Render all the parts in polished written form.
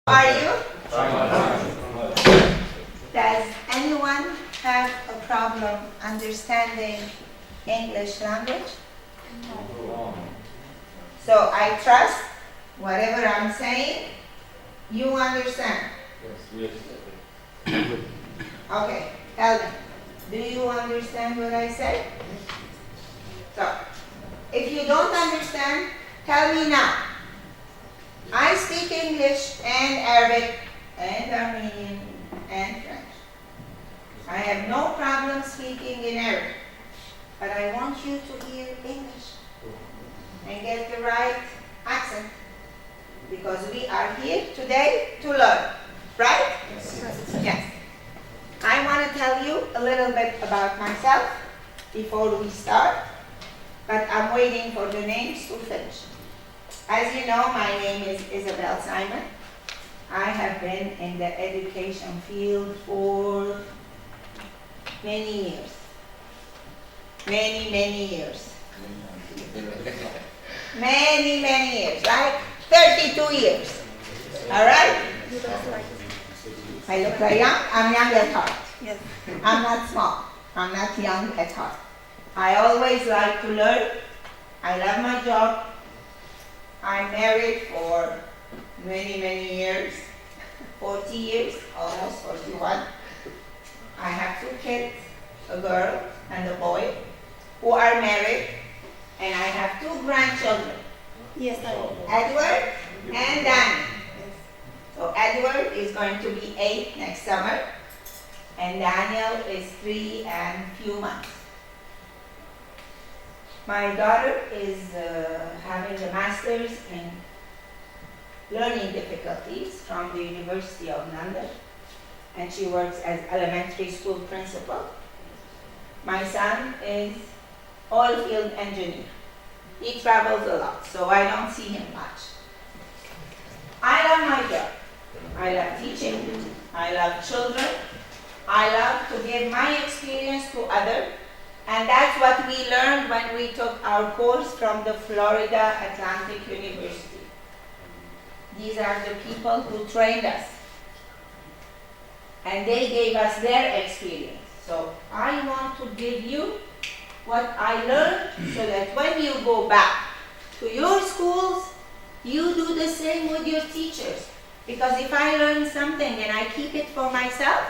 Are you? Does anyone have a problem understanding English language? No. So I trust whatever I'm saying, you understand. Yes. Okay, tell me. Do you understand what I said? So, if you don't understand, tell me now. I speak English and Arabic and Armenian and French. I have no problem speaking in Arabic, but I want you to hear English and get the right accent, because we are here today to learn, right? Yes. I want to tell you a little bit about myself before we start, but I'm waiting for the names to finish. As you know, my name is Isabelle Simon. I have been in the education field for many years. Many years. Many years, right? 32 years. All right? I look like young. I'm young at heart. Yes. I'm not small. I'm not young at heart. I always like to learn. I love my job. I'm married for many years. 40 years, almost 41. I have 2 kids, a girl and a boy, who are married, and I have 2 grandchildren. Yes, Edward and Danny. So Edward is going to be 8 next summer, and Daniel is 3 and few months. My daughter is having a master's in learning difficulties from the University of London, and she works as elementary school principal. My son is oil field engineer. He travels a lot, so I don't see him much. I love my job. I love teaching. I love children. I love to give my experience to others. And that's what we learned when we took our course from the Florida Atlantic University. These are the people who trained us. And they gave us their experience. So I want to give you what I learned, so that when you go back to your schools, you do the same with your teachers. Because if I learn something and I keep it for myself,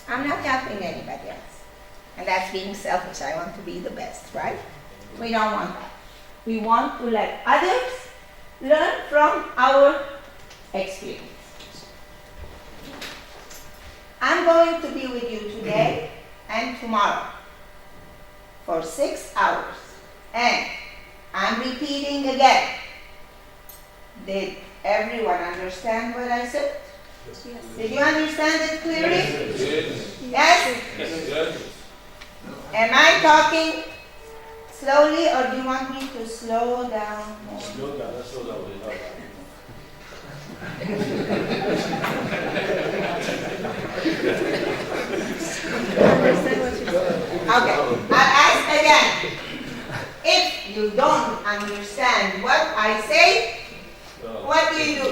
I'm not helping anybody else. And that's being selfish. I want to be the best, right? We don't want that. We want to let others learn from our experience. I'm going to be with you today and tomorrow for 6 hours. And I'm repeating again. Did everyone understand what I said? Yes. Did you understand it clearly? Yes. Yes? Am I talking slowly, or do you want me to slow down more? Slow down. Let's slow down. Okay, I'll ask again. If you don't understand what I say, what do you do?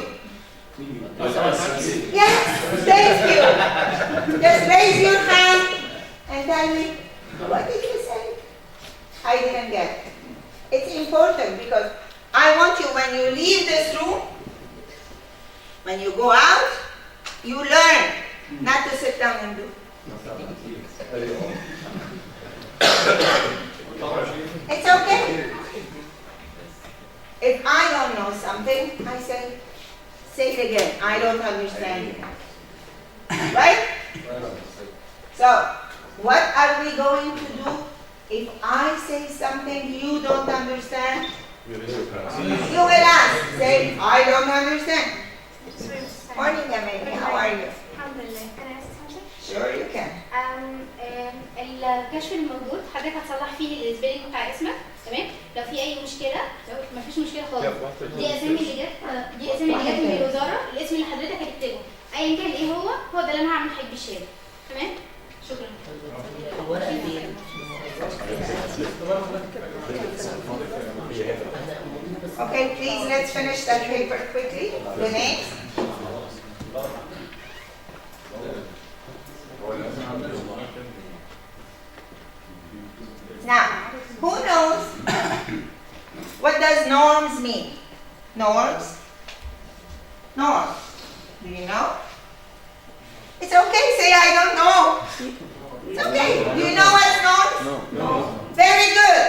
Yes, thank you. Just raise your hand and tell me, what did you say? I didn't get it. It's important, because I want you, when you leave this room, when you go out, you learn, not to sit down and do. It's okay. If I don't know something, I say it again. I don't understand it. Right? So, what are we going to do if I say something you don't understand? You will ask. Say, I don't understand. Morning, Amanda. How are you? Alhamdulillah. Can I ask something? Sure you can. الكشف الموجود حضرتك هتصلح فيه السبيلنج بتاع اسمك، تمام؟ لو في اي مشكله، لو مفيش مشكله خالص، دي اسامي اللي جت من الوزاره، الاسم اللي حضرتك هتكتبه ايا كان ايه هو ده اللي انا هعمل حاجه بالشهاده، تمام؟ شكرا. Okay, please let's finish that paper quickly. The names. norms mean? Norms? Norms. Do you know? It's okay, say I don't know. It's okay. Do you know what's norms? No. Very good.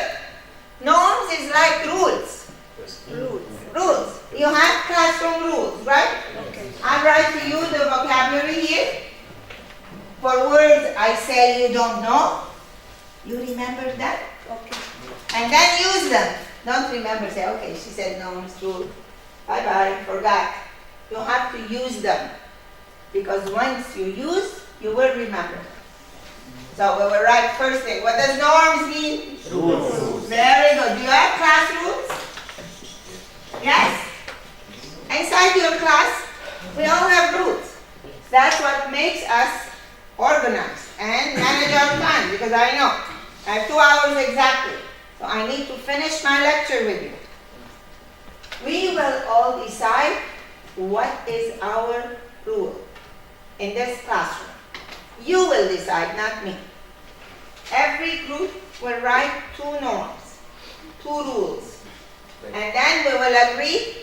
Norms is like rules. Rules. You have classroom rules, right? Okay. I write to you the vocabulary here. For words I say you don't know, you remember that? Okay. And then use them. Don't remember, say, okay, she said norms, rule. Bye-bye, forgot. You have to use them. Because once you use, you will remember. So we will write first thing. What does norms mean? Rules. Very good. Do you have class rules? Yes? Inside your class, we all have rules. That's what makes us organized and manage our time, because I know I have 2 hours exactly. So I need to finish my lecture with you. We will all decide what is our rule in this classroom. You will decide, not me. Every group will write 2 norms, 2 rules. And then we will agree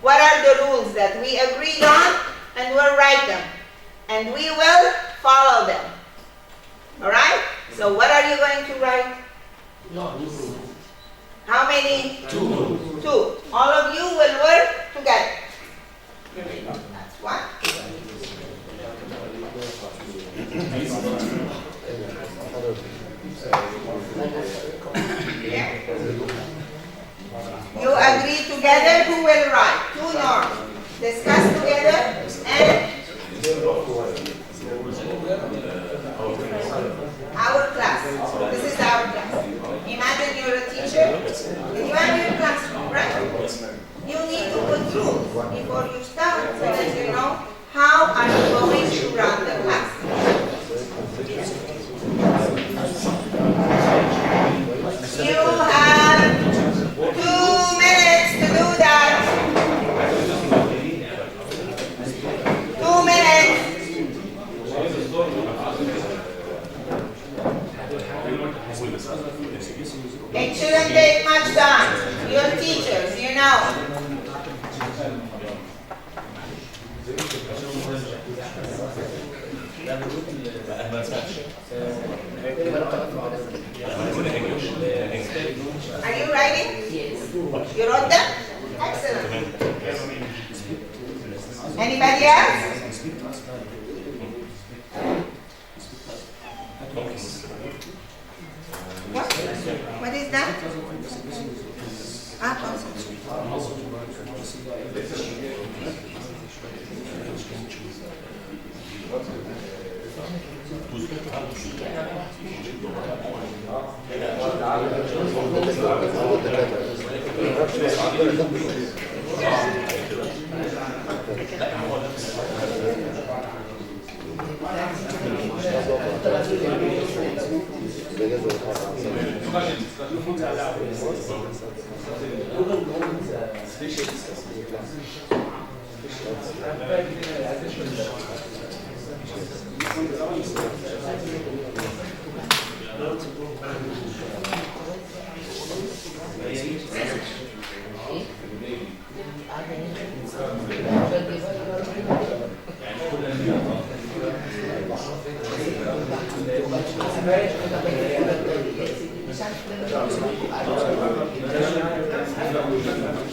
what are the rules that we agreed on, and we'll write them. And we will follow them. All right? So what are you going to write? How many? 2. 2. All of you will work together. That's one. Yeah. You agree together who will write. 2 norms. Discuss together and our class. This is our class. Imagine you're a teacher. You have your classroom, right? You need to put rules before you start so that you know how are you going to run the class. You have 2 minutes to do that. 2 minutes. It shouldn't take much time. You're teachers, you know. Are you writing? Yes. You wrote them? Excellent. Anybody else? What is that? Concentrate.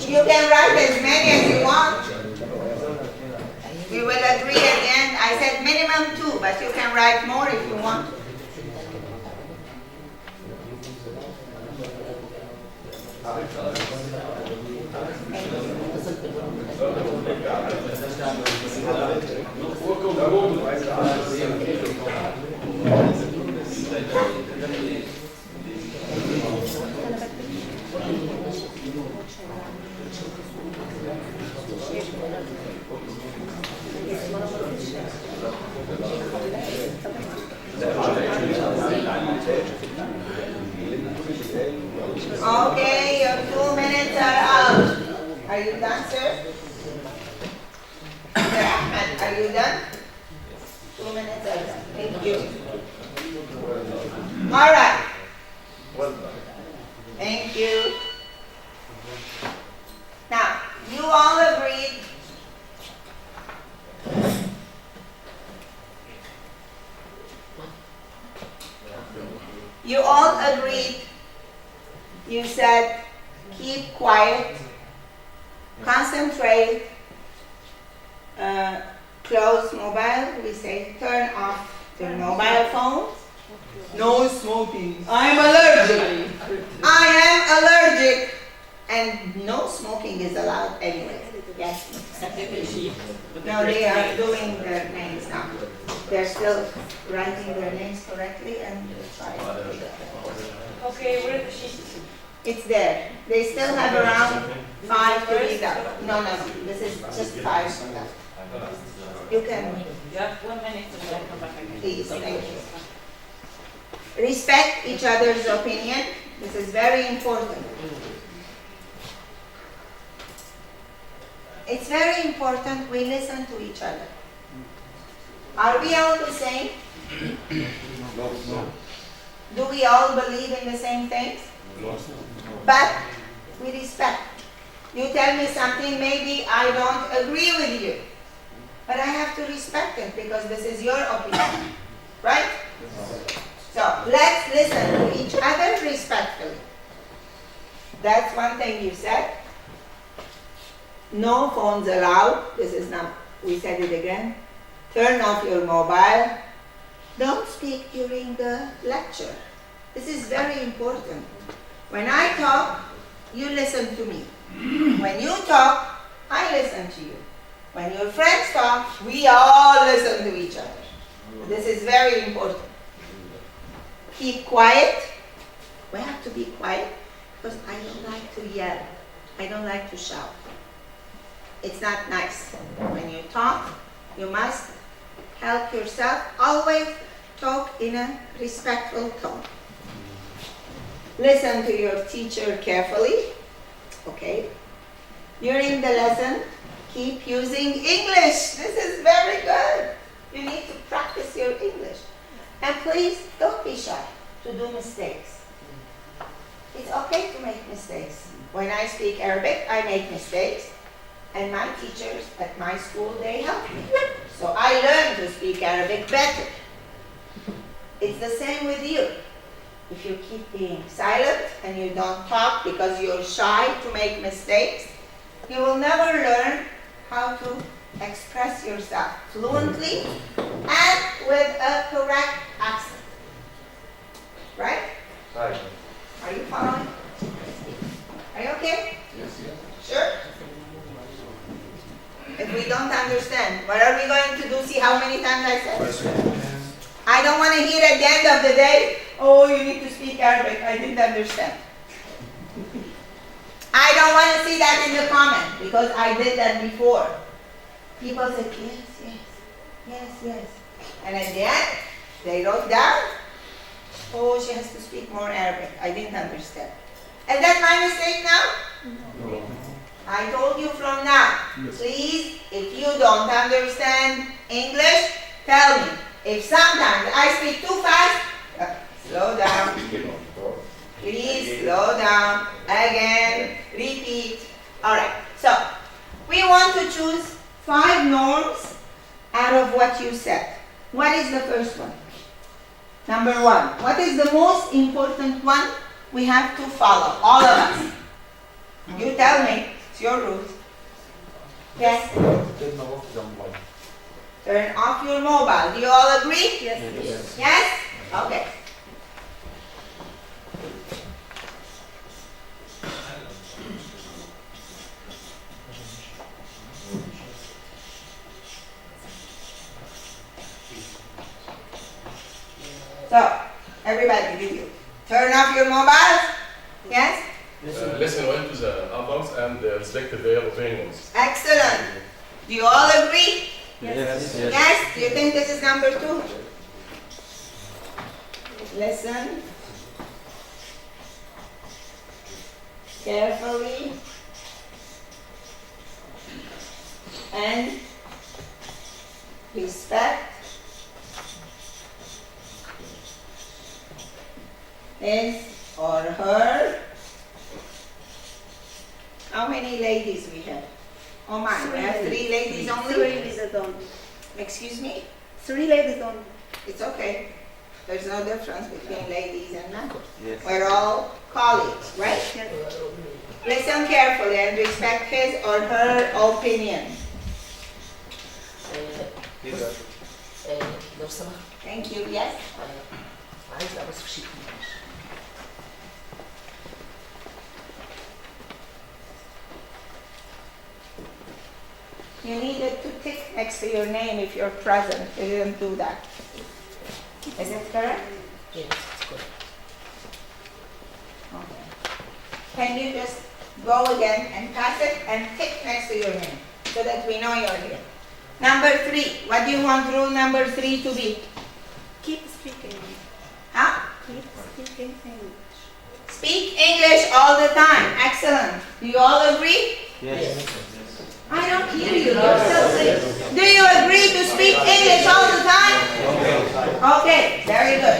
You can write as many as you want. We will agree at the end. I said minimum 2, but you can write more if you want. Okay, your 2 minutes are out. Are you done, sir? Sir Ahmed, are you done? 2 minutes are done. Thank you. All right. Thank you. You all agreed. You said, keep quiet, concentrate, close mobile. We say, turn off the mobile phone. No smoking. I'm allergic. I am allergic. And no smoking is allowed anyway. Yes. No, they are doing their names now. They're still writing their names correctly and trying. Okay, where are the sheets? It's there. They still have around 5 to read out. No. This is just 5 for that. You can, You have 1 minute and then come back again. please, thank you. Respect each other's opinion. This is very important. It's very important we listen to each other. Are we all the same? No. Do we all believe in the same things? But we respect. You tell me something, maybe I don't agree with you. But I have to respect it because this is your opinion. Right? So let's listen to each other respectfully. That's one thing you said. No phones allowed. This is not, we said it again. Turn off your mobile. Don't speak during the lecture. This is very important. When I talk, you listen to me. When you talk, I listen to you. When your friends talk, we all listen to each other. This is very important. Keep quiet. We have to be quiet because I don't like to yell. I don't like to shout. It's not nice. When you talk, you must help yourself. Always talk in a respectful tone. Listen to your teacher carefully. Okay. During the lesson, keep using English. This is very good. You need to practice your English. And please, don't be shy to do mistakes. It's okay to make mistakes. When I speak Arabic, I make mistakes. And my teachers at my school, they help me. So I learned to speak Arabic better. It's the same with you. If you keep being silent and you don't talk because you're shy to make mistakes, you will never learn how to express yourself fluently and with a correct accent. Right? Right. Are you following? Are you okay? Yes. Sure? If we don't understand, what are we going to do? See how many times I said? I don't want to hear at the end of the day, oh, you need to speak Arabic. I didn't understand. I don't want to see that in the comment because I did that before. People said, yes. And at the end, they wrote down, oh, she has to speak more Arabic. I didn't understand. Is that my mistake now? No. I told you from now, please, if you don't understand English, tell me. If sometimes I speak too fast, slow down. Please slow down. Again, repeat. All right, so we want to choose 5 norms out of what you said. What is the first one? Number 1. What is the most important one we have to follow, all of us? You tell me. It's your rules. Yes? Turn off your mobile. Do you all agree? Yes. Yes? Okay. So, everybody with you. Turn off your mobiles. Yes? Listen well to the adults and respect their opinions. Excellent. Do you all agree? Yes. Yes? Do you think this is number 2? Listen carefully and respect his or her. How many ladies we have? Oh my, we have 3 ladies only? Three ladies only. Excuse me? 3 ladies only. It's okay. There's no difference between ladies and men. Yes. We're all colleagues, right? Listen carefully and respect his or her opinion. لو سمحت Thank you, yes? عايز بس في شيء معلش. You needed to tick next to your name if you're present. You didn't do that. Is it correct? Yes, it's good. Okay. Can you just go again and pass it and tick next to your name so that we know you're here? Number 3. What do you want rule number 3 to be? Keep speaking. Huh? Keep speaking English. Speak English all the time. Excellent. Do you all agree? Yes. I don't hear you. You're still asleep. Do you agree to speak English all the time? Okay, very good.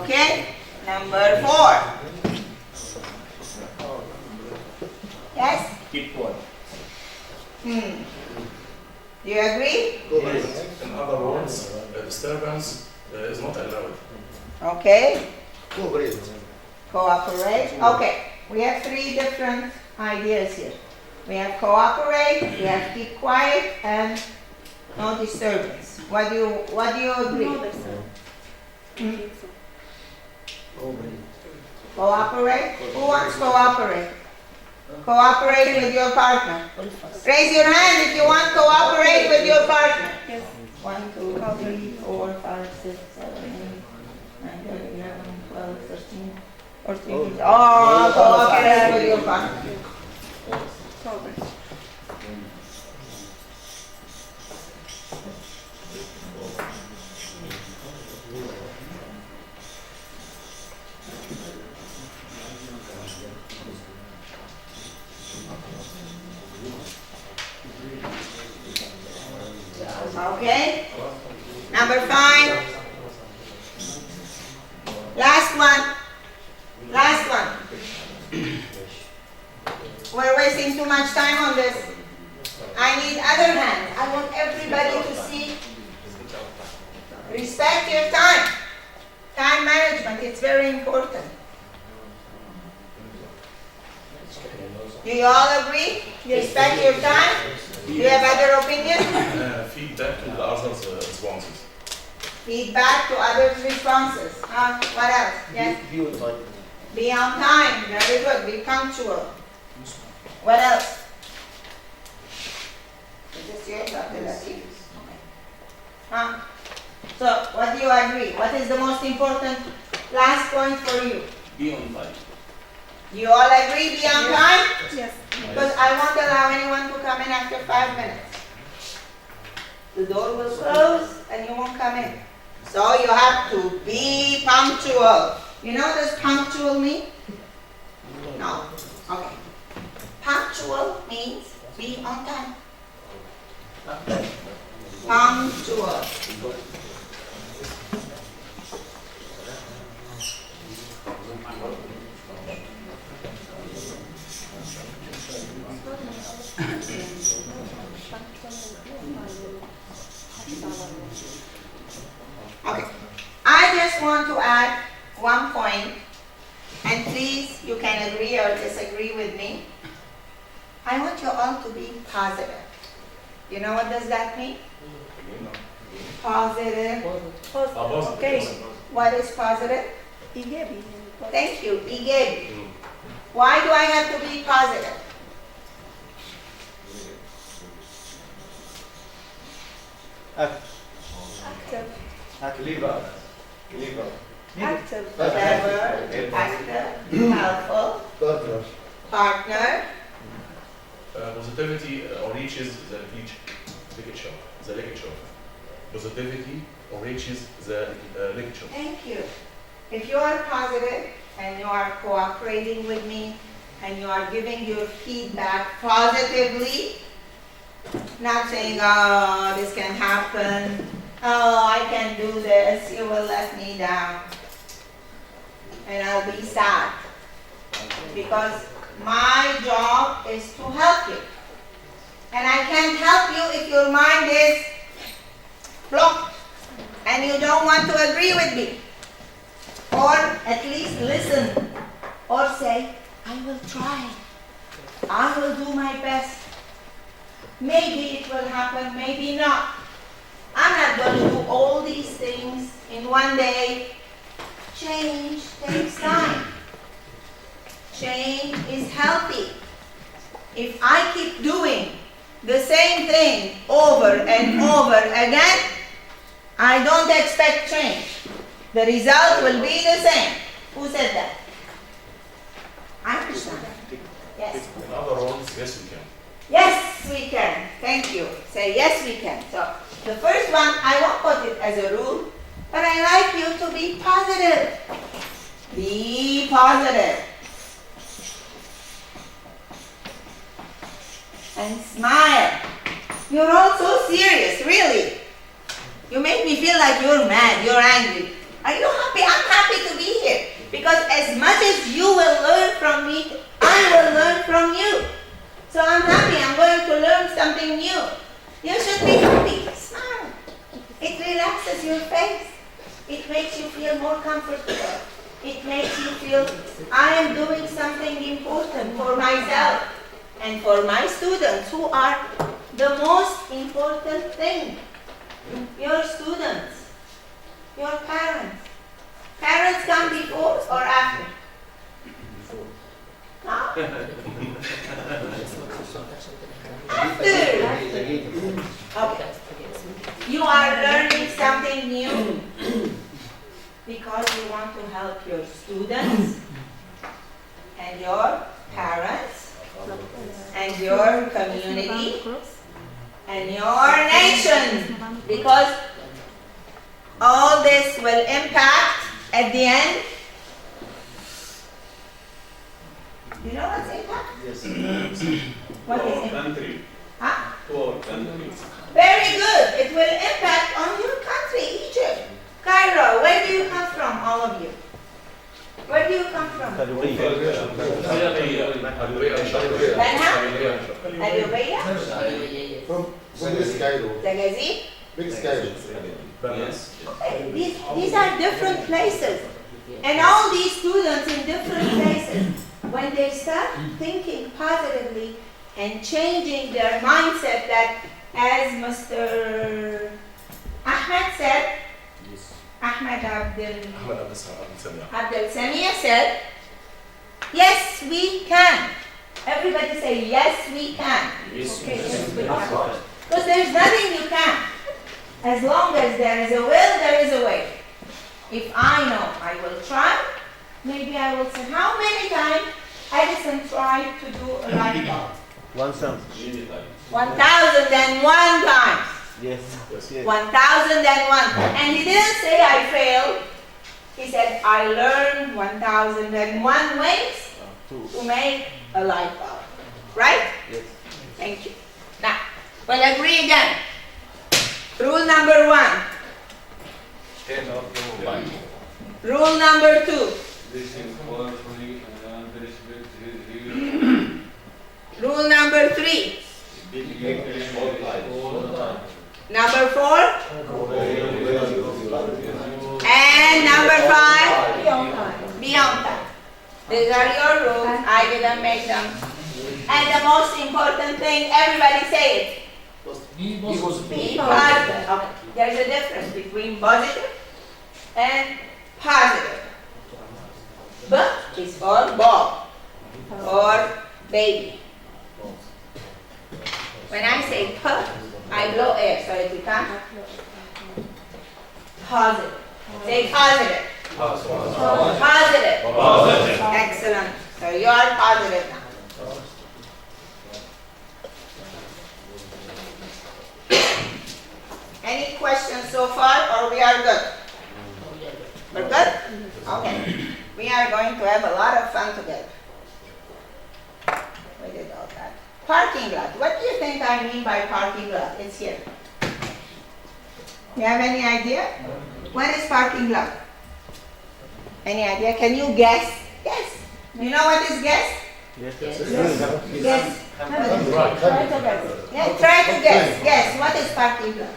Okay, number 4. Yes? Keep quiet. Do you agree? In other words, disturbance is not allowed. Okay. Cooperate. Cooperate. Okay. We have 3 different ideas here. We have cooperate, we have keep quiet, and no disturbance. What do you agree? No, that's all. Hmm? Think so. Cooperate? Who wants cooperate? Cooperate with your partner. Raise your hand if you want cooperate with your partner. Yes. 1, 2, 3, 4, 5, 6, 7, 8, 9, 10, 11, 12, 13, 14. Oh, cooperate with your partner. Progress. Okay. Number 5. Last one. Last one. We're wasting too much time on this. I need other hands. I want everybody to see. Respect your time. Time management, it's very important. Do you all agree? Respect your time? Do you have other opinions? Feedback to the others' responses. Feedback to others' responses. What else? Yes? Be on time. Very good. Be punctual. What else? Is this yours, Dr. Latif? Okay. So, what do you agree? What is the most important last point for you? Be on time. You all agree be on time? Yes. Because I won't allow anyone to come in after 5 minutes. The door will close and you won't come in. So you have to be punctual. You know what does punctual mean? No. Okay. Punctual means be on time. Punctual. Okay. I just want to add one point, and please, you can agree or disagree with me. I want you all to be positive. You know what does that mean? Positive. Positive. Okay. What is positive? إيجابي. Thank you. إيجابي. Why do I have to be positive? Active. Clever. Clever. Active. Clever, active, helpful, partner. Positivity reaches the lecture. The lecture. Positivity reaches the lecture. Thank you. If you are positive and you are cooperating with me and you are giving your feedback positively, not saying, oh, this can happen, oh, I can do this, you will let me down. and I'll be sad. Because my job is to help you. And I can't help you if your mind is blocked and you don't want to agree with me. Or at least listen. Or say, I will try. I will do my best. Maybe it will happen, maybe not. I'm not going to do all these things in one day. Change takes time. Change is healthy. If I keep doing the same thing over and over again, I don't expect change. The result will be the same. Who said that? I understand. Yes. In other words, yes, we can. Yes, we can. Thank you. Say yes, we can. So the first one, I won't put it as a rule, but I like you to be positive. Be positive. And smile. You're all so serious, really. You make me feel like you're mad, you're angry. Are you happy? I'm happy to be here. Because as much as you will learn from me, I will learn from you. So I'm happy, I'm going to learn something new. You should be happy. Smile. It relaxes your face. It makes you feel more comfortable. It makes you feel I am doing something important for myself and for my students, who are the most important thing. Your students, your parents. Parents come before or after? Huh? After. Okay. You are learning something new because you want to help your students and your parents and your community and your nation, because all this will impact at the end. You know what's impact? Yes. What is Our impact? country. Huh? To our country. Very good. It will impact on your country, Egypt. Cairo, where do you come from, all of you? Where do you come from? Alubia? From West Cairo. Zagazig? West Cairo. Yes. Okay, these are different places. And all these students in different places, when they start thinking positively and changing their mindset, that as Mr. Ahmed said, Ahmed Abdel Samia said, yes, we can. Everybody say, yes, we can. Yes, Okay, yes, we can. Because there's nothing you can't. As long as there is a will, there is a way. If I know I will try, maybe I will say, how many times Edison tried to do a light bulb? 1,000. 1,001 times. Yes. 1,001. And he didn't say I failed. He said, I learned 1,001 ways to make a light bulb. Right? Yes. Thank you. Now, we'll agree again. Rule number 1. Rule number 2. Rule number 3. Number 4. And number 5. Be on time. These are your rules. I didn't make them. And the most important thing, everybody say it. Be positive. Okay. There's a difference between positive and positive. B is for ball or baby. When I say P, I blow air so it becomes positive. Say positive. Positive. Positive. Excellent. So you are positive now. Any questions so far, or we are good? We're good? Okay. We are going to have a lot of fun together. We did all that. Parking lot. What do you think I mean by parking lot? It's here. You have any idea? What is parking lot? Any idea? Can you guess? Yes. You know what is guess? Yes. Guess. Right. Try to guess. Yeah, try to guess. Guess. What is parking lot?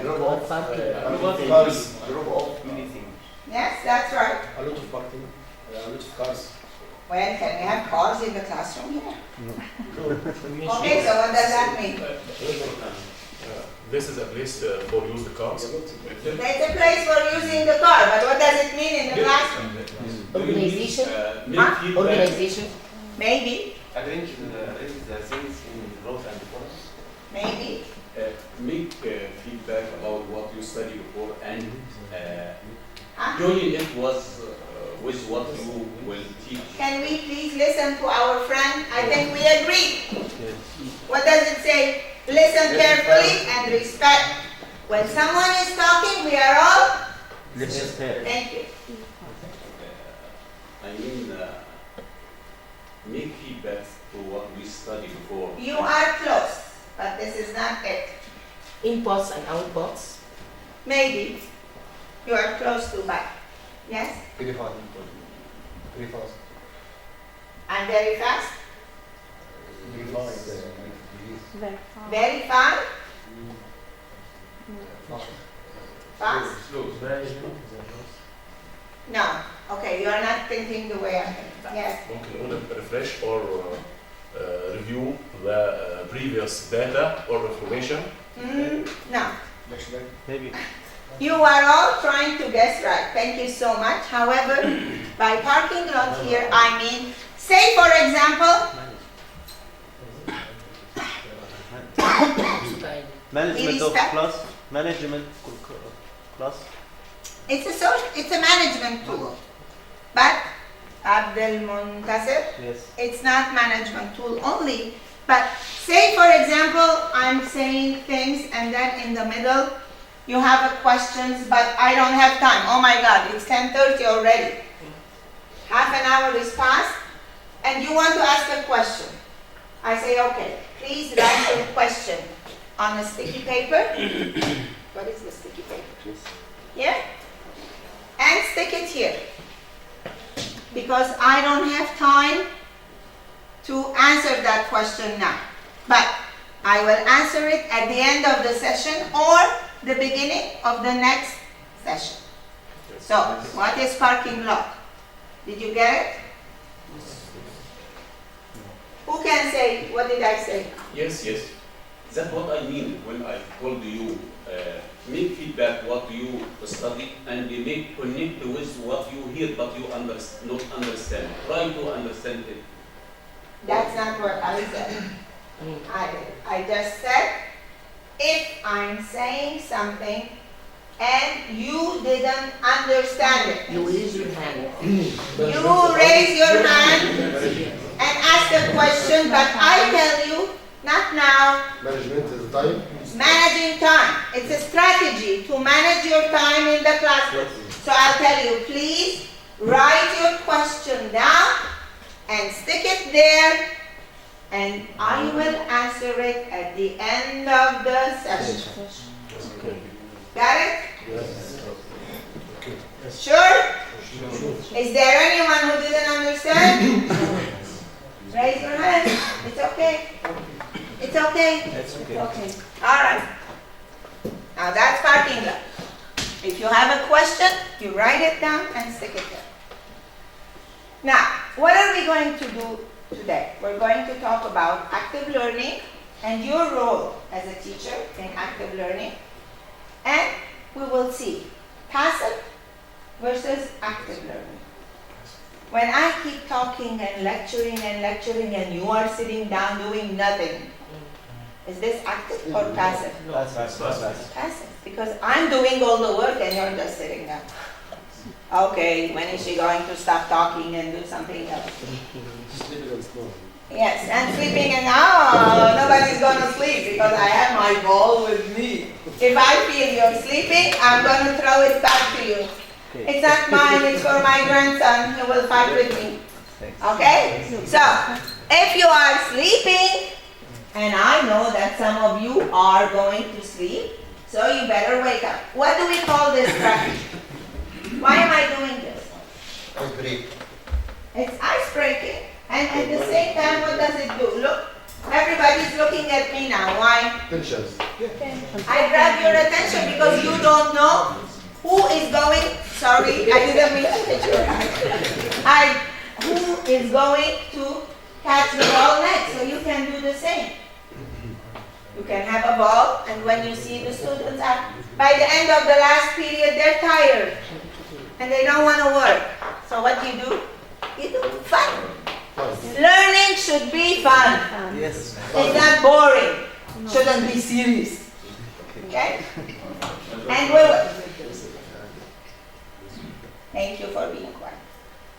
Drop off. Cars, drop off anything. Yes, that's right. A lot of parking, a lot of cars. Well, can we have cars in the classroom here? Okay, so what does that mean? This is a place for use the cars. There's a place for using the car, but what does it mean in the classroom? Organization? Huh? Organization? Maybe, Arrange the things in rows and corners. maybe. Make feedback about what you studied before and Huh? join it was with what you will teach. Can we please listen to our friend? I think we agree. What does it say? Listen carefully and respect. When someone is talking, we are all. Thank you. I mean, make feedback to what we studied before. You are close, but this is not it. Inputs and outputs. Maybe you are close to, but yes, Very fast. Very fast. I'm very fast, Very fast. Very fast. very fine, fast. No, okay, you are not thinking the way I'm thinking. Yes. ممكن نقول refresh or review the previous data or information. No. Maybe. You are all trying to guess right. Thank you so much. However, by parking lot here, I mean, say for example, Management of respect. class. Management class. it's a management tool. But Abdel Muntasir, Yes. it's not management tool only. But say for example, I'm saying things and then in the middle you have a questions, but I don't have time. Oh my God, it's 10:30 already. Half an hour is passed and you want to ask a question. I say, okay, please write your question on a sticky paper. What is the sticky paper? Here. And stick it here. Because I don't have time to answer that question now. But I will answer it at the end of the session or the beginning of the next session. So, what is parking lot? Did you get it? Who can say, what did I say? Yes, yes. That's what I mean when I told you make feedback what you study and make connect with what you hear but you not understand. Try to understand it. That's not what I said. I just said, if I'm saying something and you didn't understand it, You raise your hand. you raise your hand and ask a question, but I tell you, not now. Management is time. Managing time. It's a strategy to manage your time in the classroom. So I'll tell you, please write your question down and stick it there, and I will answer it at the end of the session. Got it? Sure? Is there anyone who didn't understand? Raise your hand. It's okay. It's okay. That's okay. Okay. All right. Now that's parking lot. If you have a question, you write it down and stick it there. Now, what are we going to do today? We're going to talk about active learning and your role as a teacher in active learning. And we will see passive versus active learning. When I keep talking and lecturing and you are sitting down doing nothing, is this active or passive? Passive, because I'm doing all the work and you're just sitting down. Okay, when is she going to stop talking and do something else? Yes, and sleeping and nobody's going to sleep because I have my ball with me. If I feel you're sleeping, I'm going to throw it back to you. It's not mine, it's for my grandson. He will fight with me. Okay? So, if you are sleeping, and I know that some of you are going to sleep, so you better wake up. What do we call this strategy? Why am I doing this? Break. It's ice breaking, and at the same time, what does it do? Look, everybody's looking at me now. Why? Tensions. I grab your attention because you don't know who is going. Sorry, I didn't mean to hit your eye. Who is going to catch the ball next? So you can do the same. You can have a ball, and when you see the students are, by the end of the last period, they're tired and they don't want to work. So what do? You do fun. Learning should be fun. Yes. It's not boring. Shouldn't be serious. Okay? And we will. Thank you for being quiet.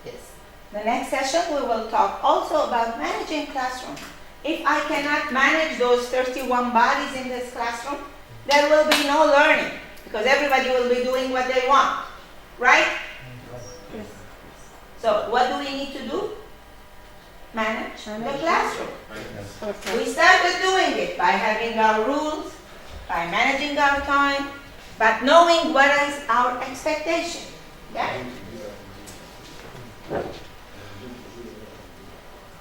Yes. The next session we will talk also about managing classroom. If I cannot manage those 31 bodies in this classroom, there will be no learning because everybody will be doing what they want. Right? Yes. So what do we need to do? Manage the classroom. Okay. We started doing it by having our rules, by managing our time, but knowing what is our expectation. Okay?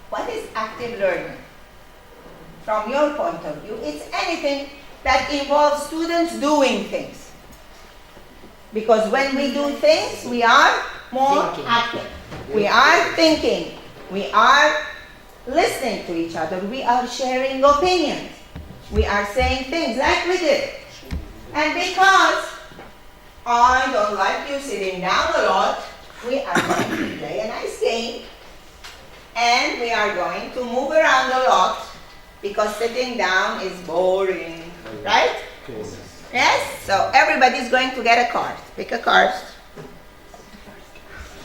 What is active learning? From your point of view, it's anything that involves students doing things. Because when we do things, we are more Thinking. active. We are thinking. We are listening to each other. We are sharing opinions. We are saying things like we did. And because I don't like you sitting down a lot, we are going to play a nice game. And we are going to move around a lot because sitting down is boring. Right? Yes? So everybody's going to get a card. Pick a card.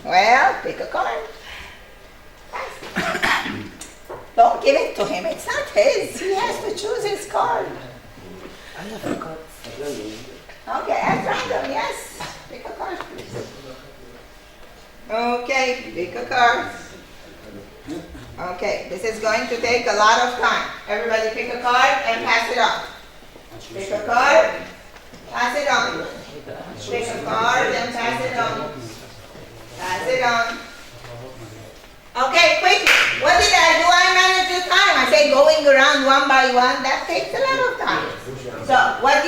Well, pick a card. Don't give it to him. It's not his. He has to choose his card. I have a card. Okay, at random, yes. Pick a card, please. Okay, pick a card. Okay, this is going to take a lot of time. Everybody pick a card and pass it on. Pick a card, pass it on. Pick a card and pass it on. Pass it on. Okay, quickly. What did I do? I manage the time. I say going around one by one, that takes a lot of time. So, what do?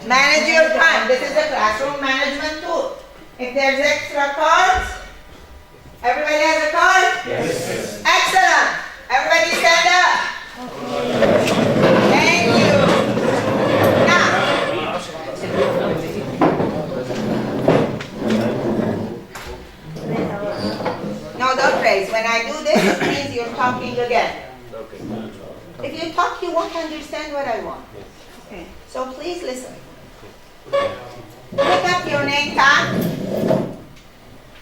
Manage your time. This is the classroom management tool. If there's extra cards, everybody has a card? Yes. Excellent. Everybody stand up. Thank you. Now, no, don't praise. When I do this, it means you're talking again. If you talk, you won't understand what I want. Okay. So please listen. Pick up your name tag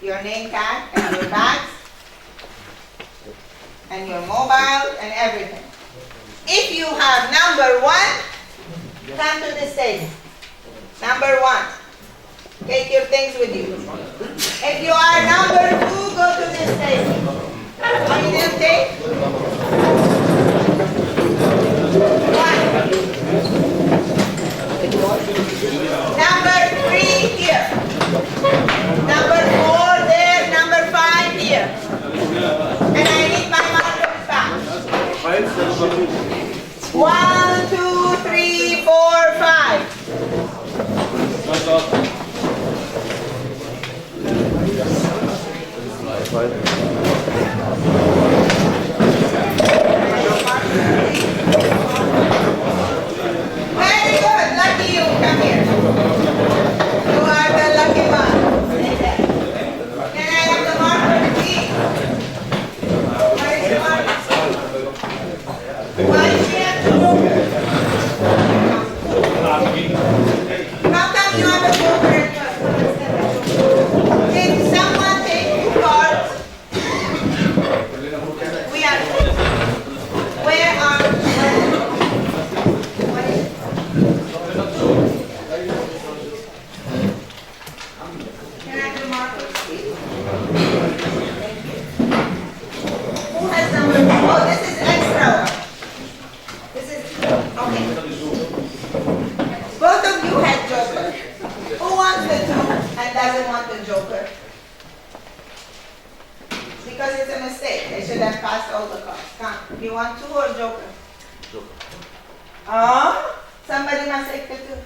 and your bags, and your mobile and everything. If you have number 1, come to the stage. Number 1. Take your things with you. If you are number 2, go to the stage. What do you take? 1. Number 3 here. Number 4 there. Number 5 here. And I need my markers back. 1, 2, 3, 4, 5. Very good. Lucky you. Come here. You are the lucky one. Can I have the marker, please? Where is the marker? Why is she have to move? How come you have a joker in your? Did someone take 2 cards? should have passed all the cards. Come, you want two or joker? Joker. Oh, somebody must take the two.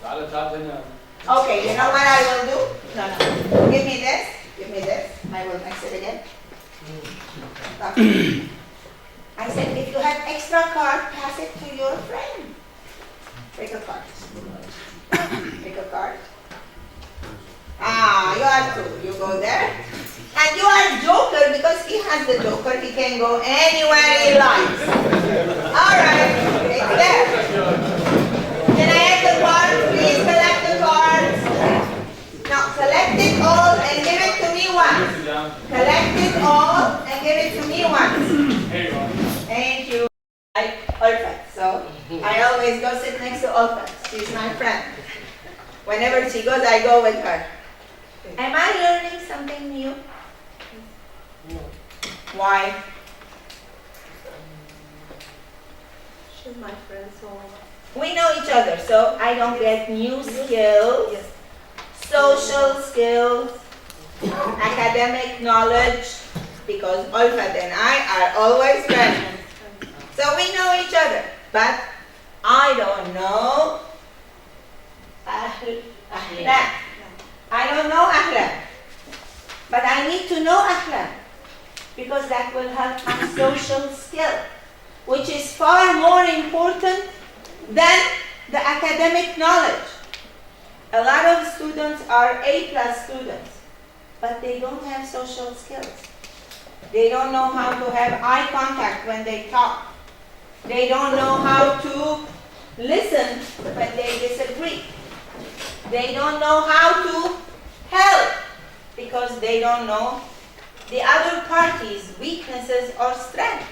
Okay, you know what I will do? No. Give me this. Give me this. I will mix it again. Stop. I said, if you have extra card, pass it to your friend. Take a card. Take a card. Ah, you are two. You go there. And you are joker because he has the joker. He can go anywhere he likes. All right. It's there. Can I have the cards? Please collect the cards. Now, collect it all and give it to me once. Collect it all and give it to me once. Thank you. I Olfat. So I always go sit next to Olfat. She's my friend. Whenever she goes, I go with her. Am I learning something new? Why? She's my friend, so We know each other, so I don't get new skills, social skills, academic knowledge, because Olfat and I are always friends. So we know each other, but I don't know Ahlan. I don't know Ahlan, but I need to know Ahlan because that will help my social skill, which is far more important than the academic knowledge. A lot of students are A+ students, but they don't have social skills. They don't know how to have eye contact when they talk. They don't know how to listen when they disagree. They don't know how to help because they don't know the other party's weaknesses or strengths.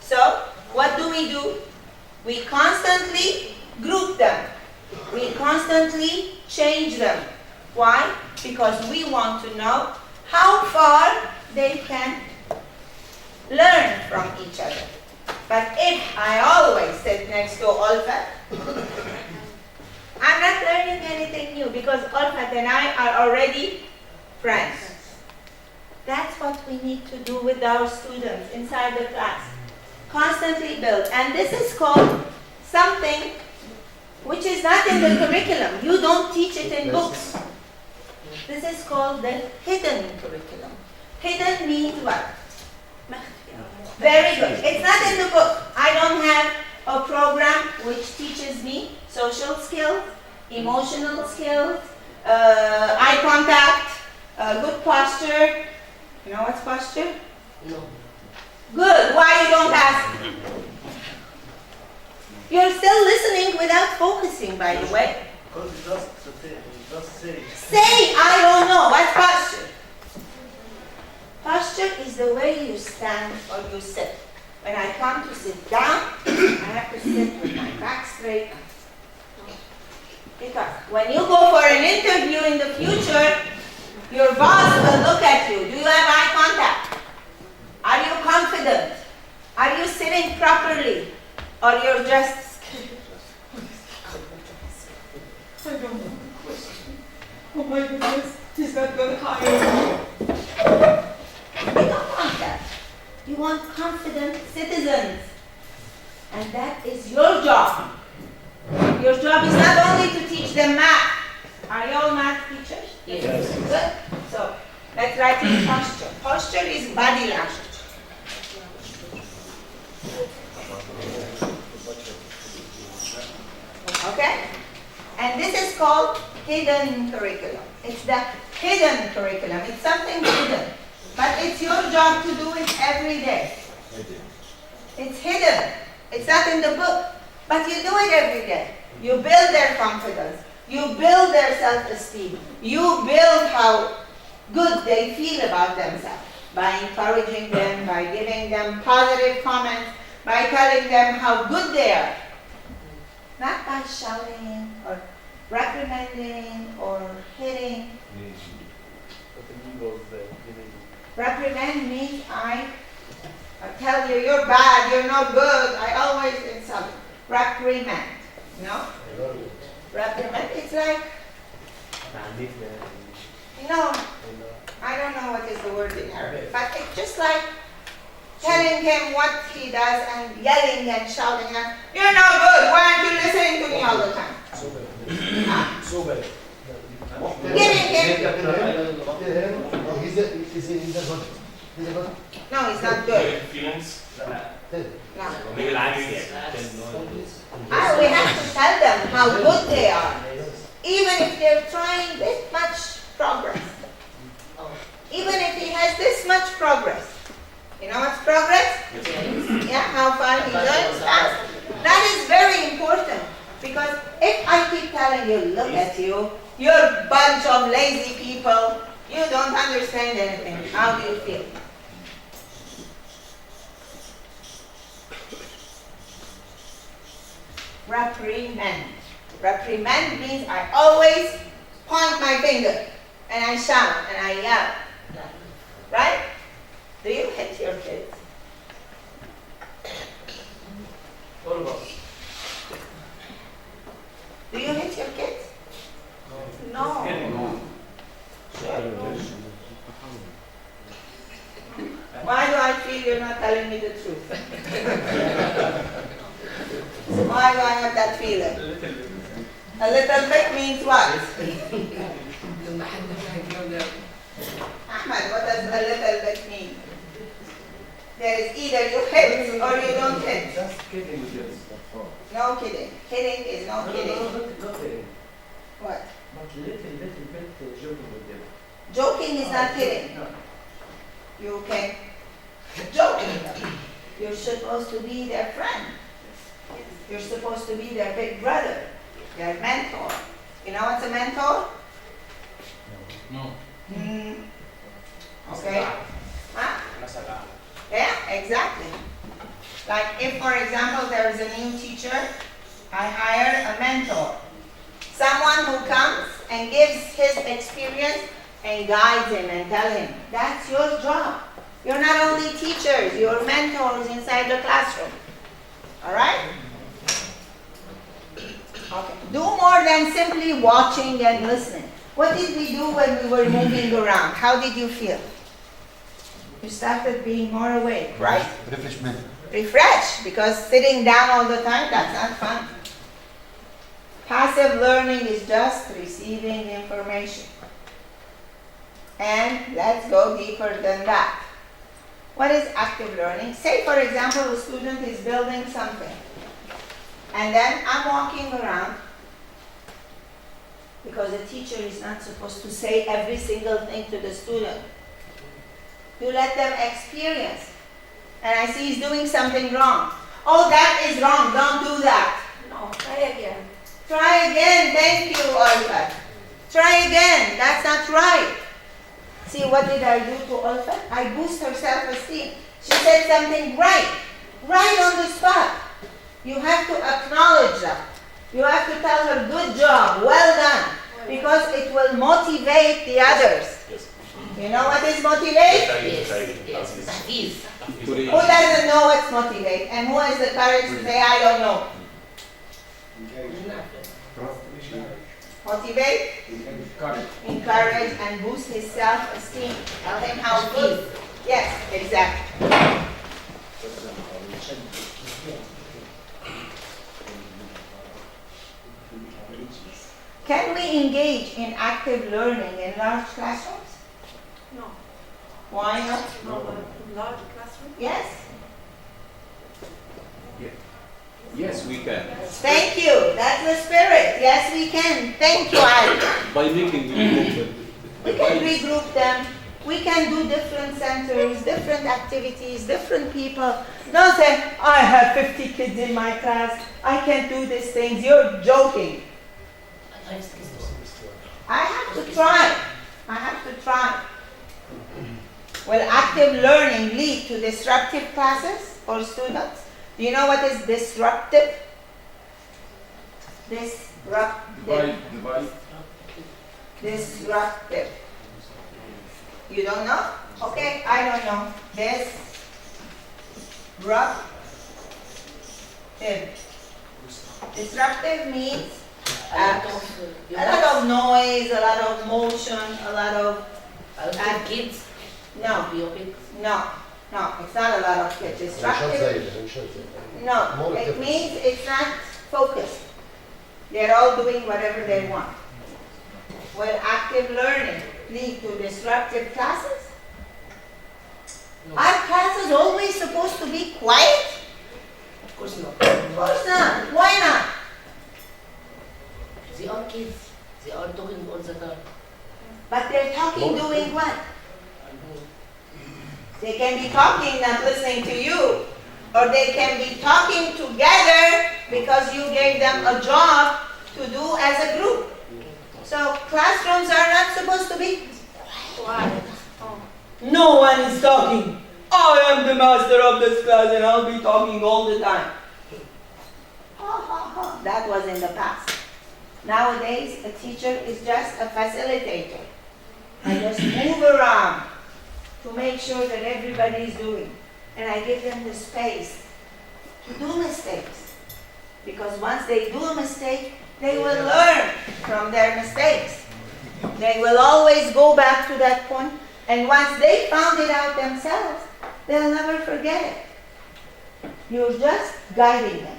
So, what do? We constantly group them. We constantly change them. Why? Because we want to know how far they can learn from each other. But if I always sit next to Olfat, I'm not learning anything new because Olfat and I are already friends. That's what we need to do with our students inside the class. Constantly build. And this is called something which is not in the curriculum. You don't teach it in books. This is called the hidden curriculum. Hidden means what? Very good. It's not in the book. I don't have a program which teaches me social skills, emotional skills, eye contact, good posture. You know what's posture? no. Good. Why you don't ask? You're still listening without focusing, by the way. Because just say. Say, I don't know. What's posture? Posture is the way you stand or you sit. When I come to sit down, I have to sit with my back straight. Because when you go for an interview in the future, your boss will look at you. Do you have eye contact? Are you confident? Are you sitting properly? Or you're just I don't know the question. Oh my goodness, he's not going to hire me. You don't want that. You want confident citizens. And that is your job. Your job is not only to teach them math. Are you all math teachers? Yes. Good. So, let's write in posture. Posture is body language. Okay? And this is called hidden curriculum. It's the hidden curriculum. It's something hidden. But it's your job to do it every day. It's hidden. It's not in the book. But you do it every day. You build their confidence. You build their self-esteem. You build how good they feel about themselves by encouraging them, by giving them positive comments, by telling them how good they are. Not by shouting or reprimanding or hitting. Reprimand means I tell you, you're bad, you're not good. I always insult. Reprimand. No? Reprimand, it's like, no, I don't know what is the word in Arabic, but it's just like telling him what he does and yelling and shouting and you're no good, why aren't you listening to me all the time? So bad. Giving him, He's a good. He's a good. no, he's not good. Feelings. No. بالعكس يعني. We have to tell them how good they are, even if they're trying this much progress. Even if he has this much progress. You know what's progress? Yeah, how far he joins fast. That is very important, because if I keep telling you, look at you, you're a bunch of lazy people, you don't understand anything, how do you feel? Reprimand. Reprimand means I always point my finger and I shout and I yell. Right? Do you hit your kids? All of us. Do you hit your kids? No. Why do I feel you're not telling me the truth? Why do I have that feeling? A little bit means what? Ahmad, what does a little bit mean? There is either you hit or you don't hit. Just kidding with this. No kidding. Kidding is no No, kidding. not kidding. What? But little bit joking with them. Joking is not kidding. No. You can joke with them. You're supposed to be their friend. You're supposed to be their big brother, their mentor. You know what's a mentor? No. Okay. Huh? Yeah, exactly. Like if, for example, there is a new teacher, I hire a mentor. Someone who comes and gives his experience and guides him and tell him, that's your job. You're not only teachers, you're mentors inside the classroom. All right? Okay. Do more than simply watching and listening. What did we do when we were moving around? How did you feel? You started being more awake, right? Refreshment. Refreshed, because sitting down all the time, that's not fun. Passive learning is just receiving information. And let's go deeper than that. What is active learning? Say, for example, a student is building something. And then I'm walking around, because the teacher is not supposed to say every single thing to the student. You let them experience. And I see he's doing something wrong. Oh, that is wrong, don't do that. No, try again. Try again, thank you, Olfa. Try again, that's not right. See, what did I do to Olfa? I boost her self-esteem. She said something right on the spot. You have to acknowledge that. You have to tell her, good job, well done, because it will motivate the others. Yes. You know what is motivate? Who doesn't know what's motivate? And who has the courage to say, I don't know? Motivate, encourage, and boost his self-esteem. Tell him how good. Yes, exactly. Can we engage in active learning in large classrooms? No. Why not? Large classroom? Yes. Yes, we can. Thank you. That's the spirit. Yes, we can. Thank you, Ali. By making the We can regroup them. We can do different centers, different activities, different people. Don't say, I have 50 kids in my class. I can't do these things. You're joking. I have to try. I have to try. Will active learning lead to disruptive classes for students? Do you know what is disruptive? Disruptive. Disruptive. You don't know? Okay, I don't know. Disruptive means a lot of noise, a lot of motion, a lot of kids. no. No, it's not a lot of kids. Disruptive. No, it means it's not focused. They're all doing whatever they want. Will active learning lead to disruptive classes? Are classes always supposed to be quiet? Of course not. Of course not. Why not? They are kids. They are talking all the time. But they're talking doing what? They can be talking, not listening to you. Or they can be talking together because you gave them a job to do as a group. So classrooms are not supposed to be quiet. No one is talking. I am the master of this class and I'll be talking all the time. That was in the past. Nowadays, a teacher is just a facilitator. I just move around to make sure that everybody is doing. And I give them the space to do mistakes. Because once they do a mistake, they will learn from their mistakes. They will always go back to that point, and once they found it out themselves, they'll never forget it. You're just guiding them.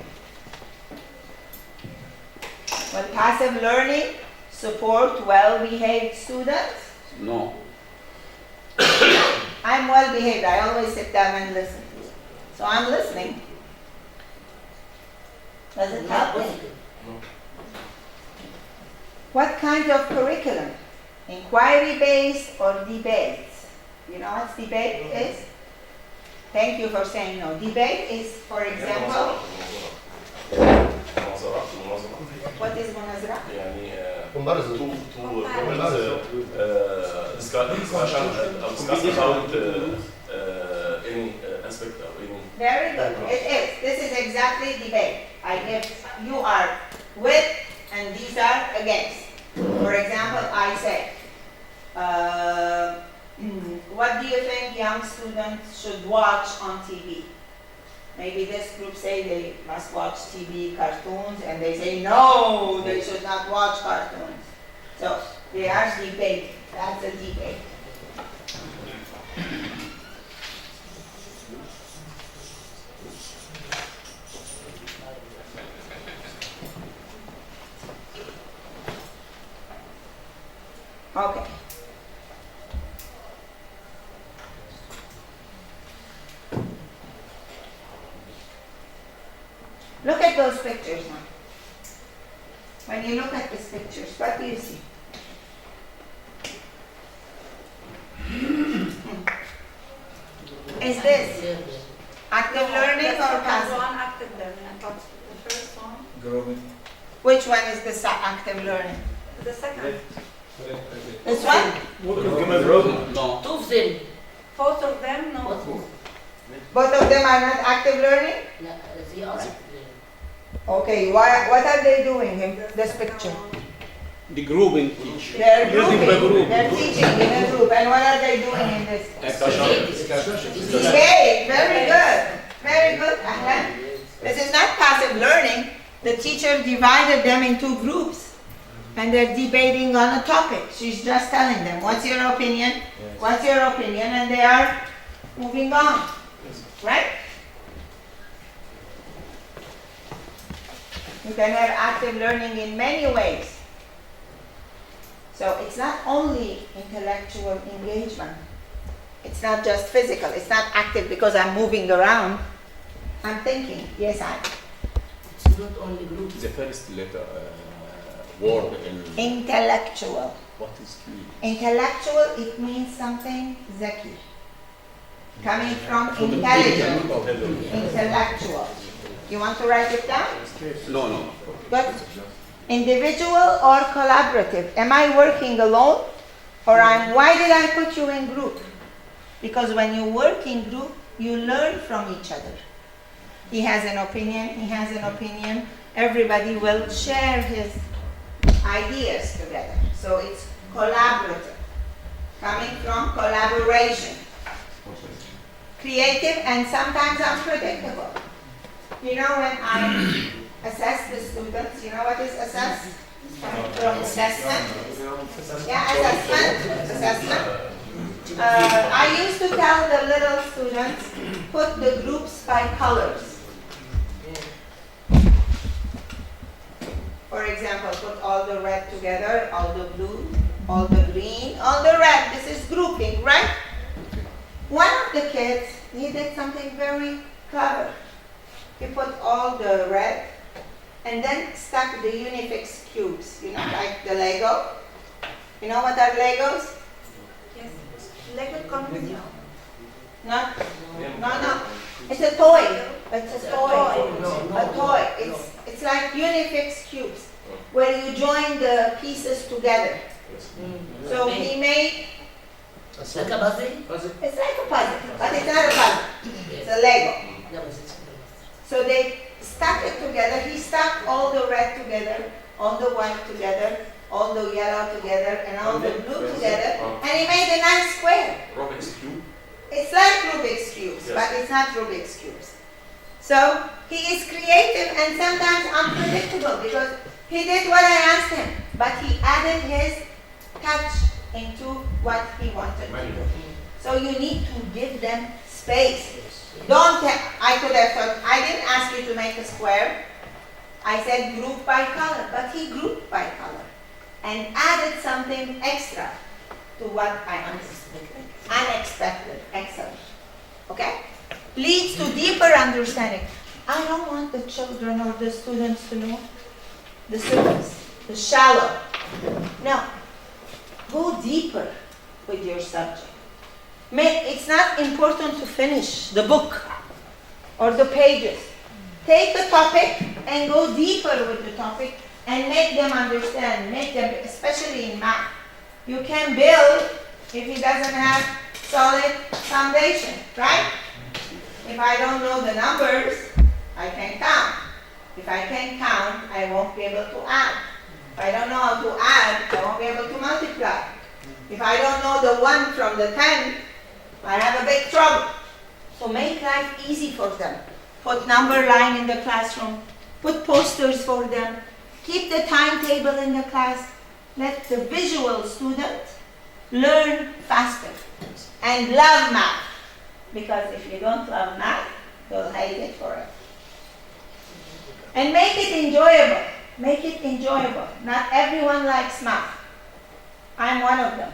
Will passive learning support well-behaved students? No. I'm well-behaved. I always sit down and listen. So I'm listening. Does it help me? What kind of curriculum? Inquiry-based or debate? You know what debate is? Thank you for saying no. Debate is, for example, what is munazara? يعني Comparison. discuss about any aspect of any. Very good. It is. This is exactly debate. You are with and these are against. For example, I say, what do you think young students should watch on TV? Maybe this group say they must watch TV cartoons, and they say no, they should not watch cartoons. So they are debating. That's a debate. Okay. Look at those pictures now. When you look at these pictures, what do you see? Is this active learning or passive? One active learning, but the first one, Growing. Which one is the active learning? the second, This one? No. Two of them. both of them, no. Both of them are not active learning? No, they are. Okay, what are they doing in this picture? The grouping teach. They're Using the grouping, group. they're teaching in a group. And what are they doing in this? Discussion. Debate, very good. Very good, Ahlan. This is not passive learning. The teacher divided them into groups and they're debating on a topic. She's just telling them, what's your opinion? What's your opinion? And they are moving on, right? You can have active learning in many ways. So it's not only intellectual engagement. It's not just physical. It's not active because I'm moving around. I'm thinking. Yes, I. It's not only group. The first letter word in Intellectual. what is key? Intellectual, it means something zaki. Coming from intelligent. Intellectual. You want to write it down? No. Good. Individual or collaborative? Am I working alone? Why did I put you in group? Because when you work in group, you learn from each other. He has an opinion, he has an opinion. Everybody will share his ideas together. So it's collaborative. Coming from collaboration. Creative and sometimes unpredictable. You know, when I assess the students, you know what is assess? Coming from assessment. Yeah, assessment. I used to tell the little students, put the groups by colors. For example, put all the red together, all the blue, all the green, all the red. This is grouping, right? One of the kids, he did something very clever. He put all the red and then stuck the Unifix cubes, you know, like the Lego. You know what are Legos? Yes. Lego company. Not, no. It's a toy. It's a toy. A toy. It's like Unifix cubes, where you join the pieces together. So he made. It's like a puzzle? It's like a puzzle, but it's not a puzzle. It's a Lego. No, but it's So they stuck it together. He stuck all the red together, all the white together, all the yellow together, and all the blue together, and he made a nice square. Rubik's Cube. It's like Rubik's cubes, Yes. but it's not Rubik's cubes. So he is creative and sometimes unpredictable because he did what I asked him, but he added his touch into what he wanted to do. So you need to give them space. I could have thought, I didn't ask you to make a square. I said group by color, but he grouped by color and added something extra to what I understood. Unexpected, excellent. Okay? Leads to deeper understanding. I don't want the children or the students to know the surface, the shallow. No. Go deeper with your subject. It's not important to finish the book or the pages. Take the topic and go deeper with the topic and make them understand, especially in math. You can build if he doesn't have solid foundation, right? If I don't know the numbers, I can count. If I can count, I won't be able to add. If I don't know how to add, I won't be able to multiply. If I don't know the 1 from the 10, I have a big trouble. So make life easy for them. Put number line in the classroom. Put posters for them. Keep the timetable in the class. Let the visual student learn faster and love math. Because if you don't love math, you'll hate it forever. And make it enjoyable. Make it enjoyable. Not everyone likes math. I'm one of them.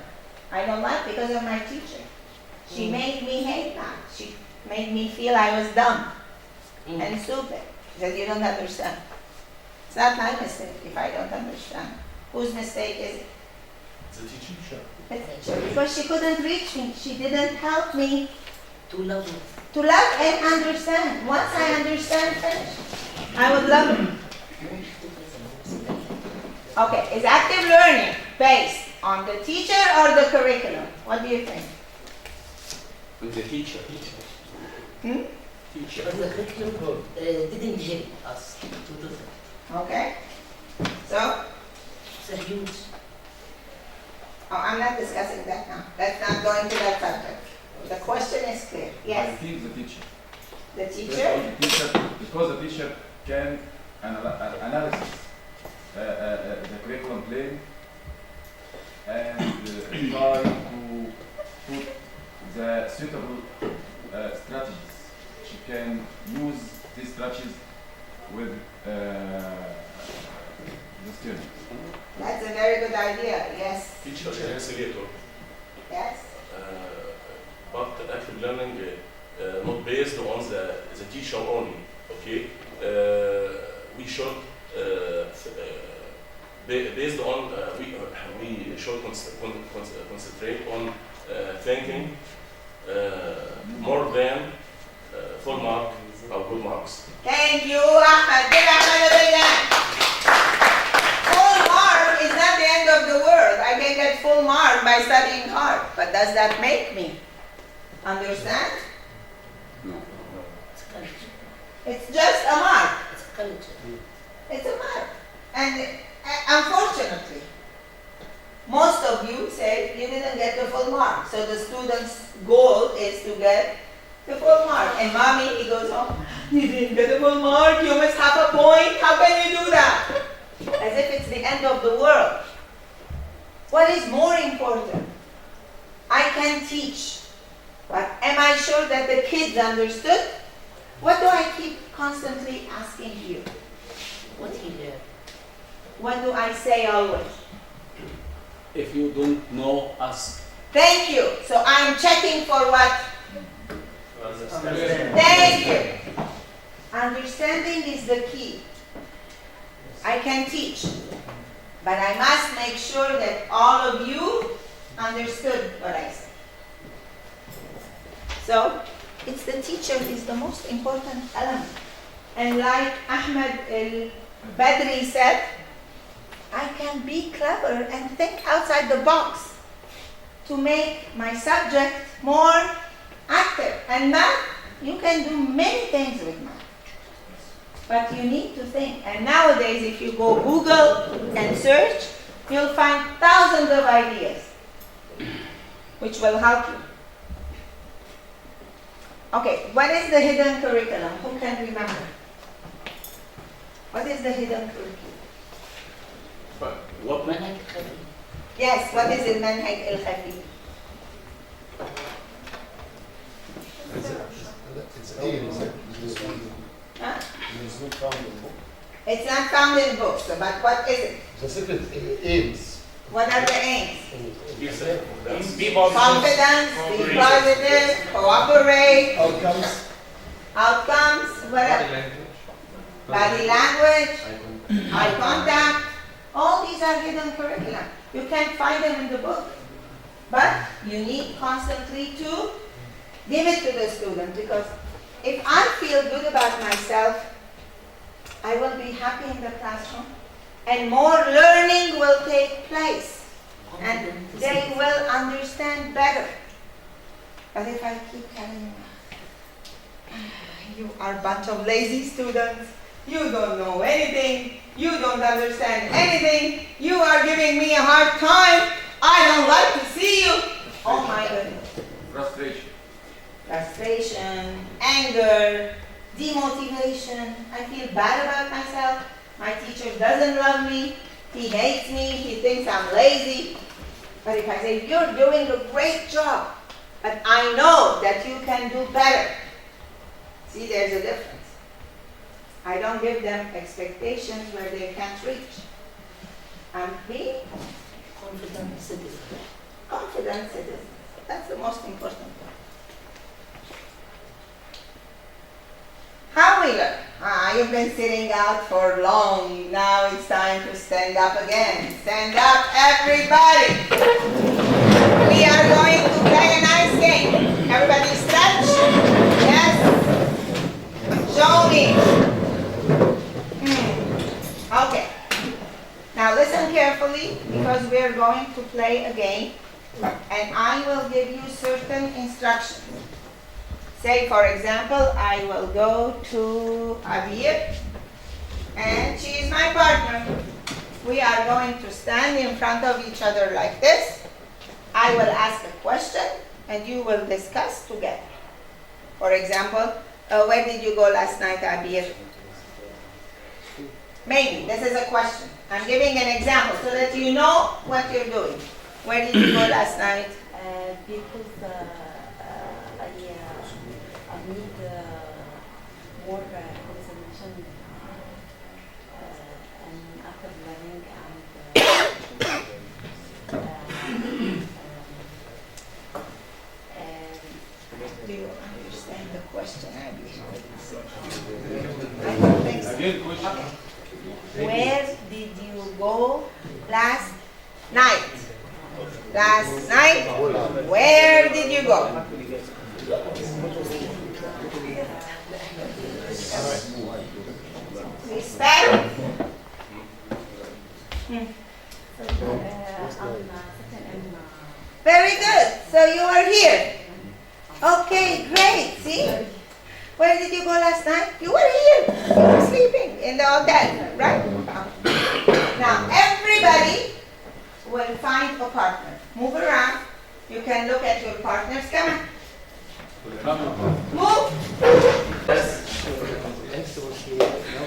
I don't like because of my teacher. She made me hate math. She made me feel I was dumb and stupid. She said, you don't understand. It's not my mistake if I don't understand. Whose mistake is it? The teacher. The teacher. Because she couldn't reach me. She didn't help me too loud. to love and understand. Once I understand, finish. I would love it. Okay, is active learning based on the teacher or the curriculum? What do you think? With the teacher. Hmm? Teacher. But the curriculum didn't help us to do that. Okay. So, It's a huge. I'm not discussing that now. Let's not go into that subject. The question is clear. I Yes. think the teacher. The teacher? Because the teacher can analysis the curriculum plan and try to put the suitable strategies. She can use these strategies with the students. That's a very good idea. Yes. Teacher is an accelerator. Yes. But active learning not based on the teacher only. Okay, we should based on we should concentrate on thinking more than full mark or good marks. Thank you, Ahmed. Give Ahmed a big hand. Full mark is not the end of the world. I can get full mark by studying hard. But does that make me understand? It's a culture. It's just a mark. It's a culture. It's a mark. And unfortunately, most of you say you didn't get the full mark. So the student's goal is to get the full mark. And mommy, he goes home, you didn't get the full mark, you must have a point. How can you do that? As if it's the end of the world. What is more important? I can can teach, but am I sure that the kids understood? What do I keep constantly asking you? What he learned. What do I say always? If you don't know, ask. Thank you. So I'm checking for what? Thank you. Understanding is the key. I can teach, but I must make sure that all of you understood what I said. So, it's the teacher is the most important element. And like Ahmed al-Badri said, I can be clever and think outside the box to make my subject more active. And math, you can do many things with math. But you need to think. And nowadays, if you go Google and search, you'll find thousands of ideas which will help you. Okay, what is the hidden curriculum? Who can remember? What is the hidden curriculum? What منهج خفي. Yes, what is المنهج الخفي? It's aims. Huh? It's not found in book. It's not found in books, but what is it? The secret aims. What are the aims? Be positive. Confidence, be positive, cooperate, Outcomes. outcomes, what else? Body language, eye contact. All these are hidden curriculum. You can't find them in the book. But you need constantly to give it to the student, because if I feel good about myself, I will be happy in the classroom and more learning will take place and they will understand better. But if I keep telling you are a bunch of lazy students, you don't know anything, you don't understand anything, you are giving me a hard time, I don't like to see you. Oh my goodness. Frustration. Frustration, anger, demotivation. I feel bad about myself. My teacher doesn't love me. He hates me. He thinks I'm lazy. But if I say, you're doing a great job, but I know that you can do better. See, there's a difference. I don't give them expectations where they can't reach. I'm being Confident citizen. confident citizens. That's the most important part. How we learn? You've been sitting out for long. Now it's time to stand up again. Stand up, everybody. We are going to play a nice game. Everybody stretch. Yes. Show me. Okay. Now listen carefully, because we are going to play a game, and I will give you certain instructions. Say, for example, I will go to Abir, and she is my partner. We are going to stand in front of each other like this. I will ask a question, and you will discuss together. For example, where did you go last night, Abir? Maybe, this is a question. I'm giving an example so that you know what you're doing. Where did you go last night? Because I need more concentration and after learning Do you understand the question, Abby? I don't think so. Again, question. Okay. Where did you go last night? Last night, where did you go? Respect. Very good. So you are here. Okay, great. See? Where did you go last night? You were here. You were sleeping in the hotel, right? Now, everybody will find a partner. Move around. You can look at your partners. Come on. Move.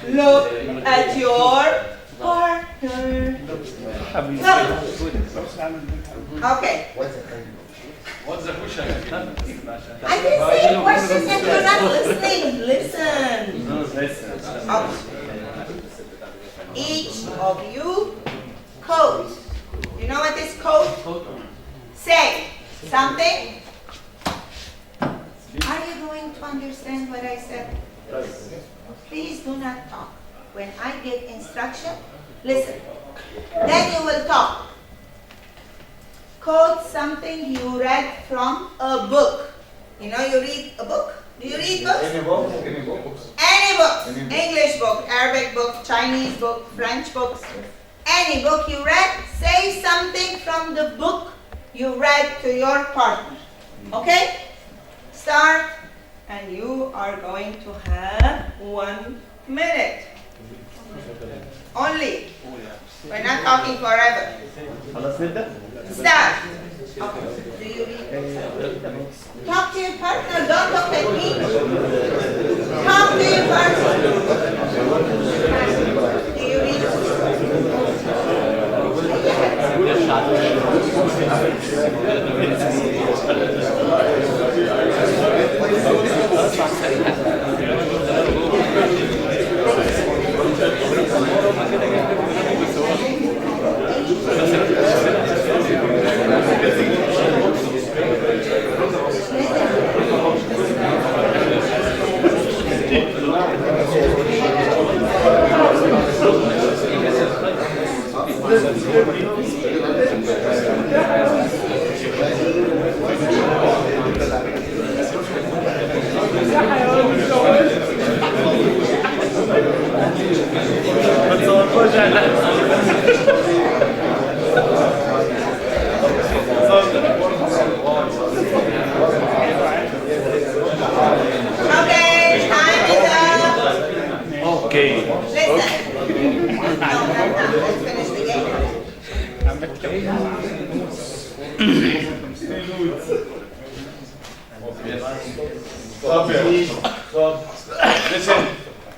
Look at your partner. Come. Okay. What's the I didn't say a question that you're not listening. Listen. Okay. Each of you quote. You know what is quote? Say something. Are you going to understand what I said? Please do not talk. When I give instruction, listen. Then you will talk. Quote something you read from a book. You know you read a book? Do you read books? Any book? Any book? Any book. English book, Arabic book, Chinese book, French books. Any book you read, say something from the book you read to your partner. Okay? Start, and you are going to have 1 minute. Only. We're not talking forever. Start. Okay. Do you read? Talk to your partner. Don't look at me. Talk to your partner. Do you read?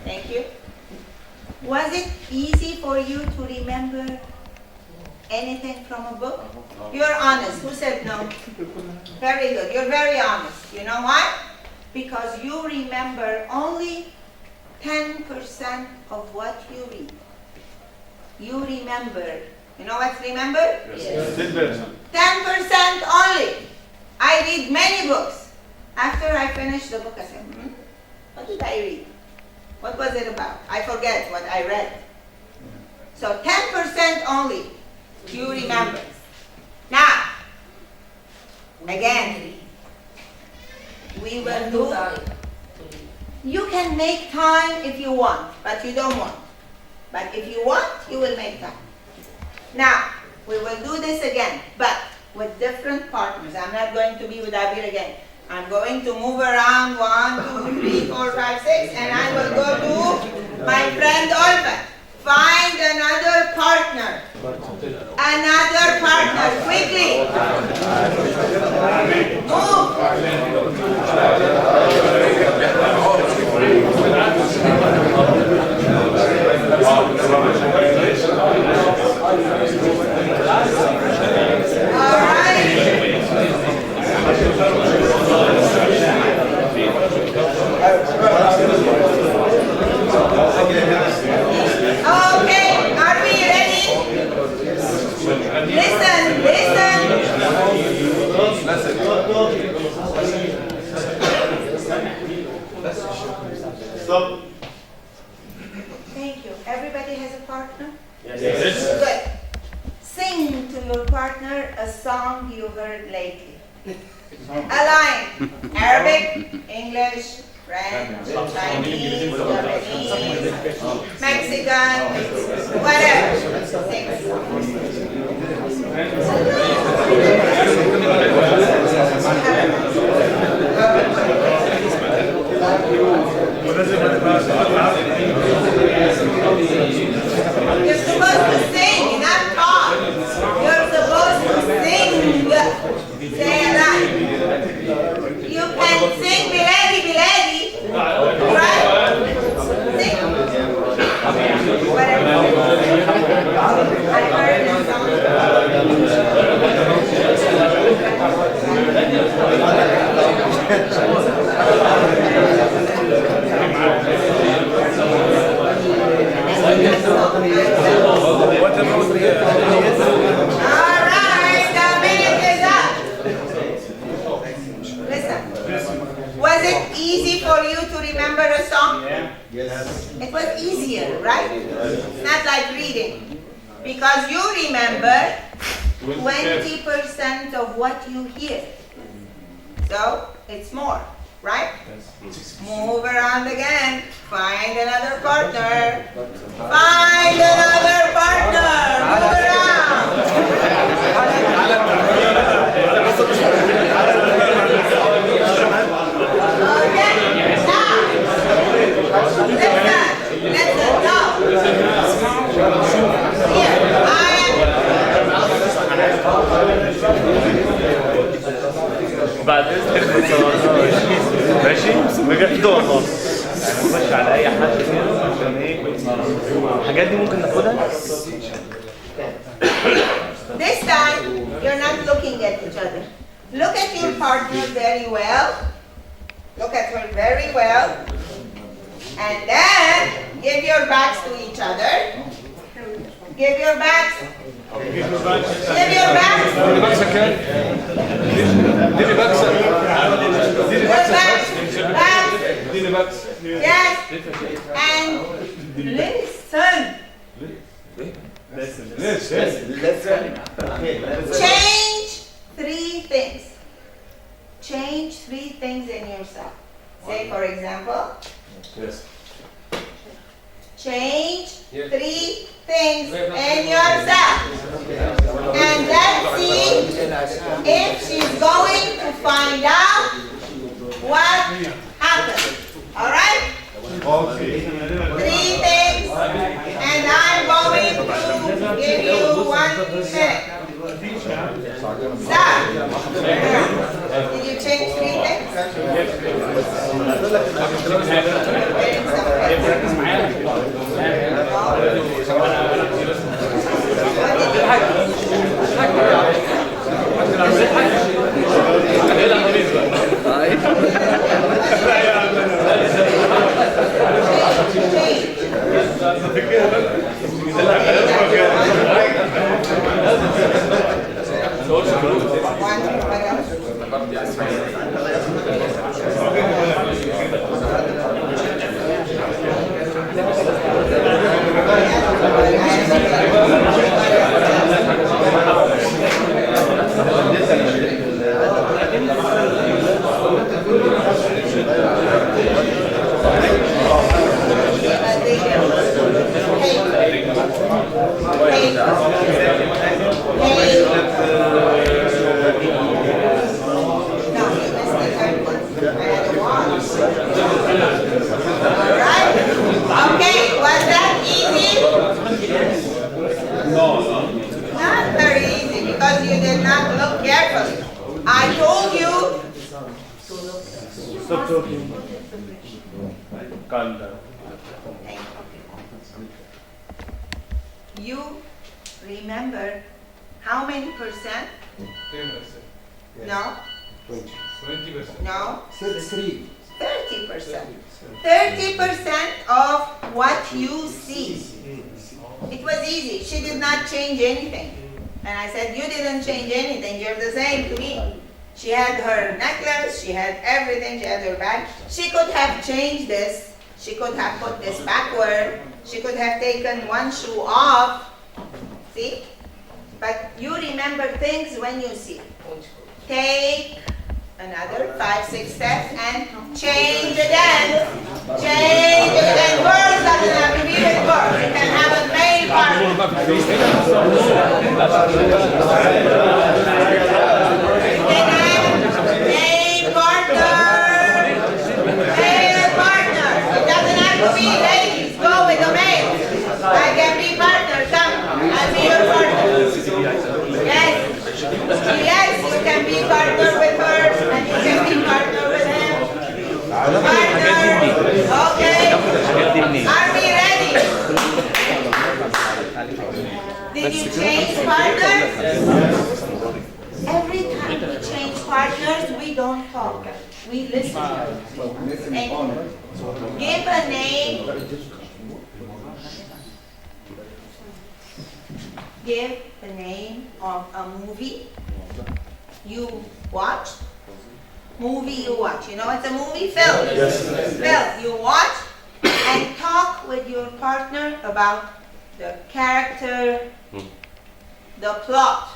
Thank you. Was it easy for you to remember anything from a book? You're honest. Who said no? Very good. You're very honest. You know why? Because you remember only 10% of what you read. You remember. You know what's remember? Yes. 10% only. I read many books. After I finish the book, I say, what did I read? What was it about? I forget what I read. So 10% only you remember. Now, again, we will do. You can make time if you want, but you don't want. But if you want, you will make time. Now, we will do this again, but with different partners. I'm not going to be with Abir again. I'm going to move around 1, 2, 3, 4, 5, 6, and I will go to my friend Olva. Find another partner. Another partner, quickly. All right. Okay, are we ready? Listen, Stop. Thank you. Everybody has a partner? Yes. Good. Sing to your partner a song you heard lately. A line. Arabic, English, French, Chinese, Japanese, Mexican, whatever. Sing. You're supposed to sing, not talk. You're supposed to sing. Say a line. You can sing Biladi Biladi. Right? Sing. Whatever. I heard this song. remember a song? Yes. It was easier, right? It's not like reading. Because you remember 20% of what you hear. So, it's more, right? Move around again. Find another partner. Find another partner. Move around. Okay. Now, listen, now. Here, I am. بعد اذنك ماشي بجد والله نخش على اي حد كده عشان ايه الحاجات دي ممكن ناخدها. This time, you're not looking at each other. Look at your partner very well. Look at her very well. And then, give your backs to each other. Give your backs. Give your backs. Backs. Yes. And listen. Change 3 things. Change 3 things in yourself. Say, for example, change 3 things in yourself. And let's see if she's going to find out what happened. Alright? Okay. 3 things. And I'm going to give you 1 minute. Start. Did you change 3 things? Stop talking. Calm down. You remember how many percent? 10%. No. 20%. No. 3. 30%. 30% of what you see. It was easy. She did not change anything. And I said, you didn't change anything. You're the same to me. She had her necklace. She had everything. She had her bag. She could have changed this. She could have put this backward. She could have taken one shoe off. See? But you remember things when you see. Take another 5-6 steps and change again. Change again. Girls doesn't have to be with girls. You can have a male partner. Male partner. Male partner. It doesn't have to be ladies. Go with a male. I can be partner. Come. I'll be your partner. Yes. Yes, you can be partner with her and you can be partner with him. Partner. Okay. Are we ready? Did you change partners? Every time we change partners, we don't talk. We listen. And give a name. Give the name of a movie you watched movie you watch. You know what's a movie? Film. Yes. Film. You watch and talk with your partner about the character, the plot.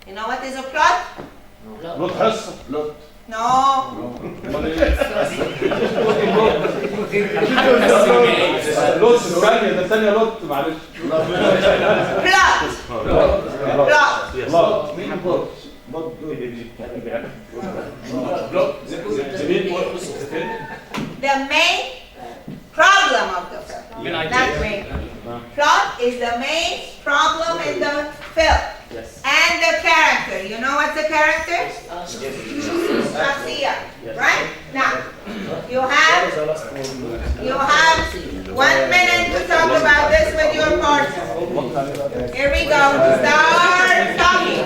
You know what is a plot? لوت حصة لوت No. لوت الثانية ده الثانية لوت معلش Plot. Plot. The main problem of the film. Not main. Plot is the main problem in the film. And the character. You know what's a character? Shakhsiya. Right? Now, you have 1 minute to talk about this with your partner. Here we go. Start talking.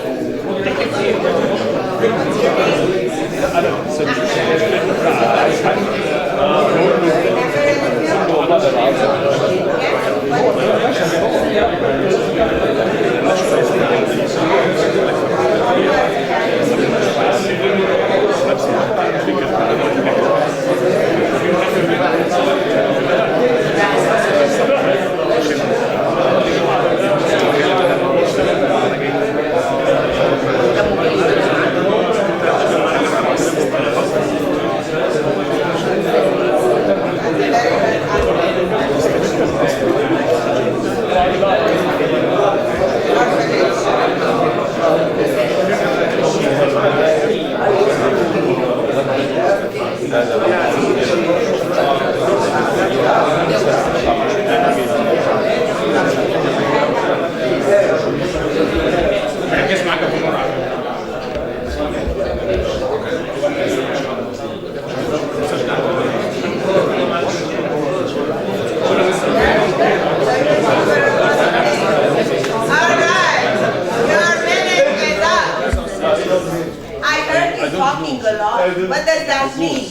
Talking a lot. What does that mean?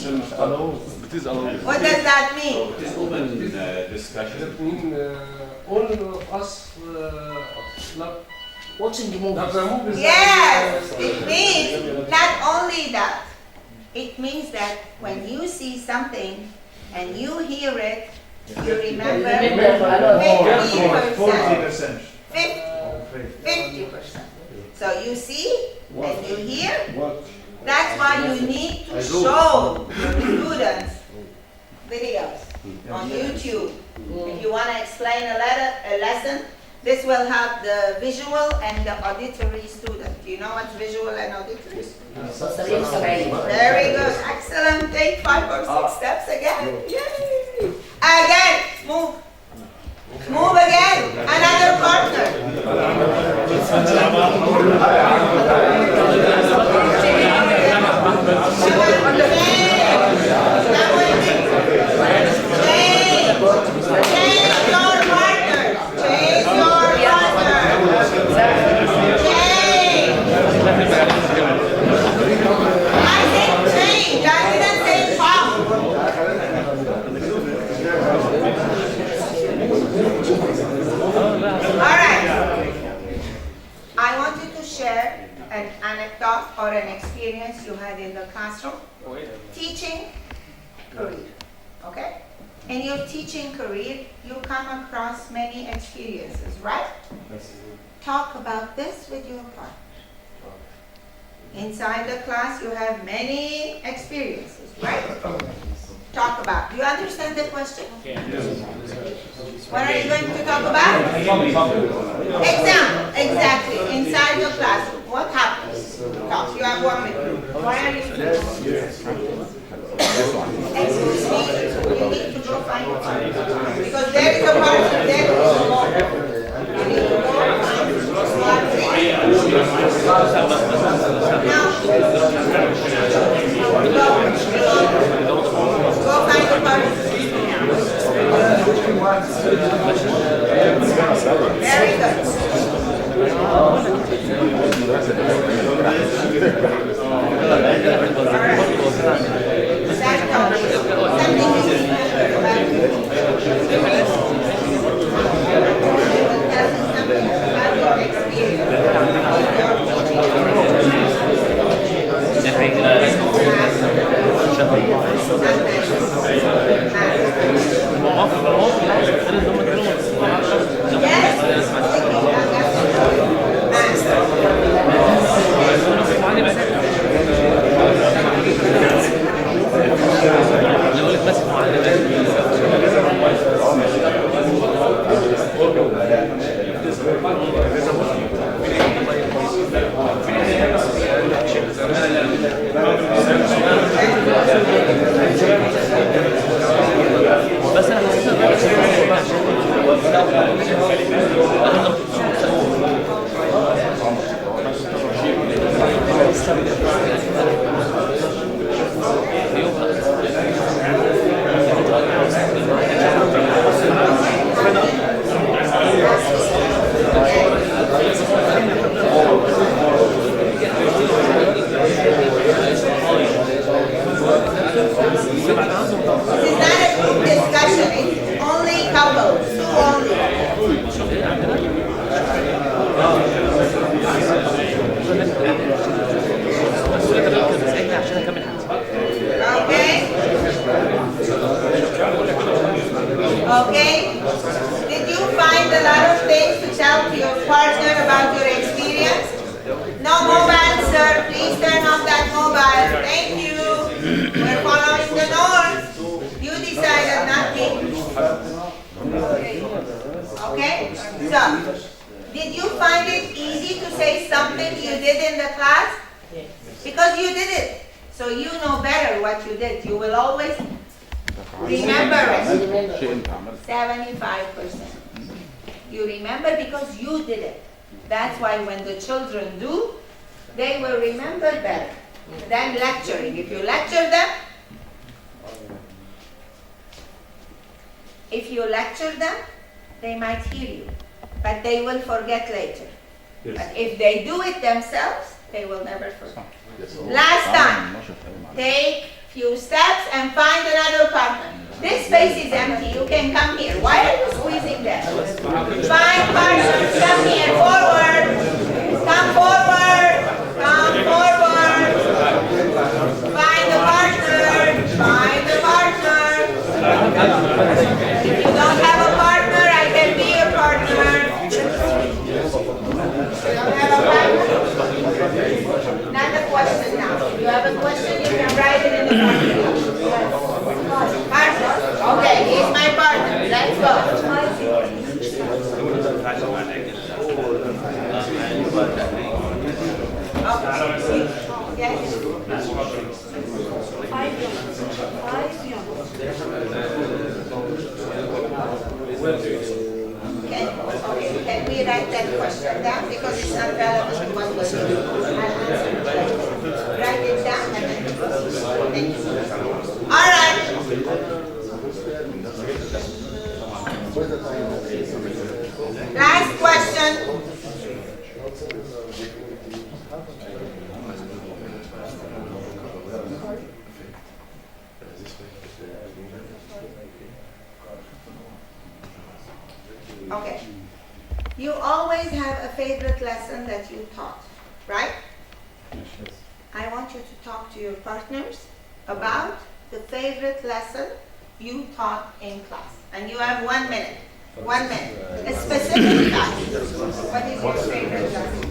What does that mean? It is open discussion. all us Watching the movies. Yes, it means not only that. It means that when you see something and you hear it, you remember 50%. 50%. So you see and you hear. That's why you need to show your students videos on YouTube. If you want to explain a lesson, this will help the visual and the auditory student. Do you know what's visual and auditory? Very good. Excellent. Take 5 or 6 steps again. Yay. Again. Move. Move again. Another partner. An anecdote or an experience you had in the classroom. Teaching career, okay? In your teaching career, you come across many experiences, right? Talk about this with your partner. Inside the class, you have many experiences, right? Talk about. Do you understand the question? What are you going to talk about? Example, exactly. Inside the classroom, what happens? Talk. You have 1 minute. Why are you Excuse me, you need to go find a partner. Because there is a partner, there is a more. You need to go find go find a partner. Very good. Something Okay? Did you find a lot of things to tell to your partner about your experience? No mobile, sir. Please turn off that mobile. Thank you. We're following the norms. You decided not to. Okay? So, did you find it easy to say something you did in the class? Because you did it. So you know better what you did. You will always remember it. 75%. You remember because you did it. That's why when the children do, they will remember better than lecturing. If you lecture them, they might hear you, but they will forget later. Yes. But if they do it themselves, they will never forget. Last time, take few steps and find another partner. This space is empty. You can come here. Why are you squeezing there? Find partners. Come here. Forward. Come forward. Come forward. Find a partner. Find a partner. If you don't have a partner, I can be your partner. You don't have a partner? Not a question now. If you have a question, you can write it in the partner. Okay, he's my partner. Let's go. Yes. Can we write that question down because it's not relevant to what we're doing? I'll answer it later. Write it down and then thank you. All right. Last question. Okay. You always have a favorite lesson that you taught, right? I want you to talk to your partners about the favorite lesson you taught in class. And you have 1 minute. 1 minute. A specific class. What is your favorite lesson?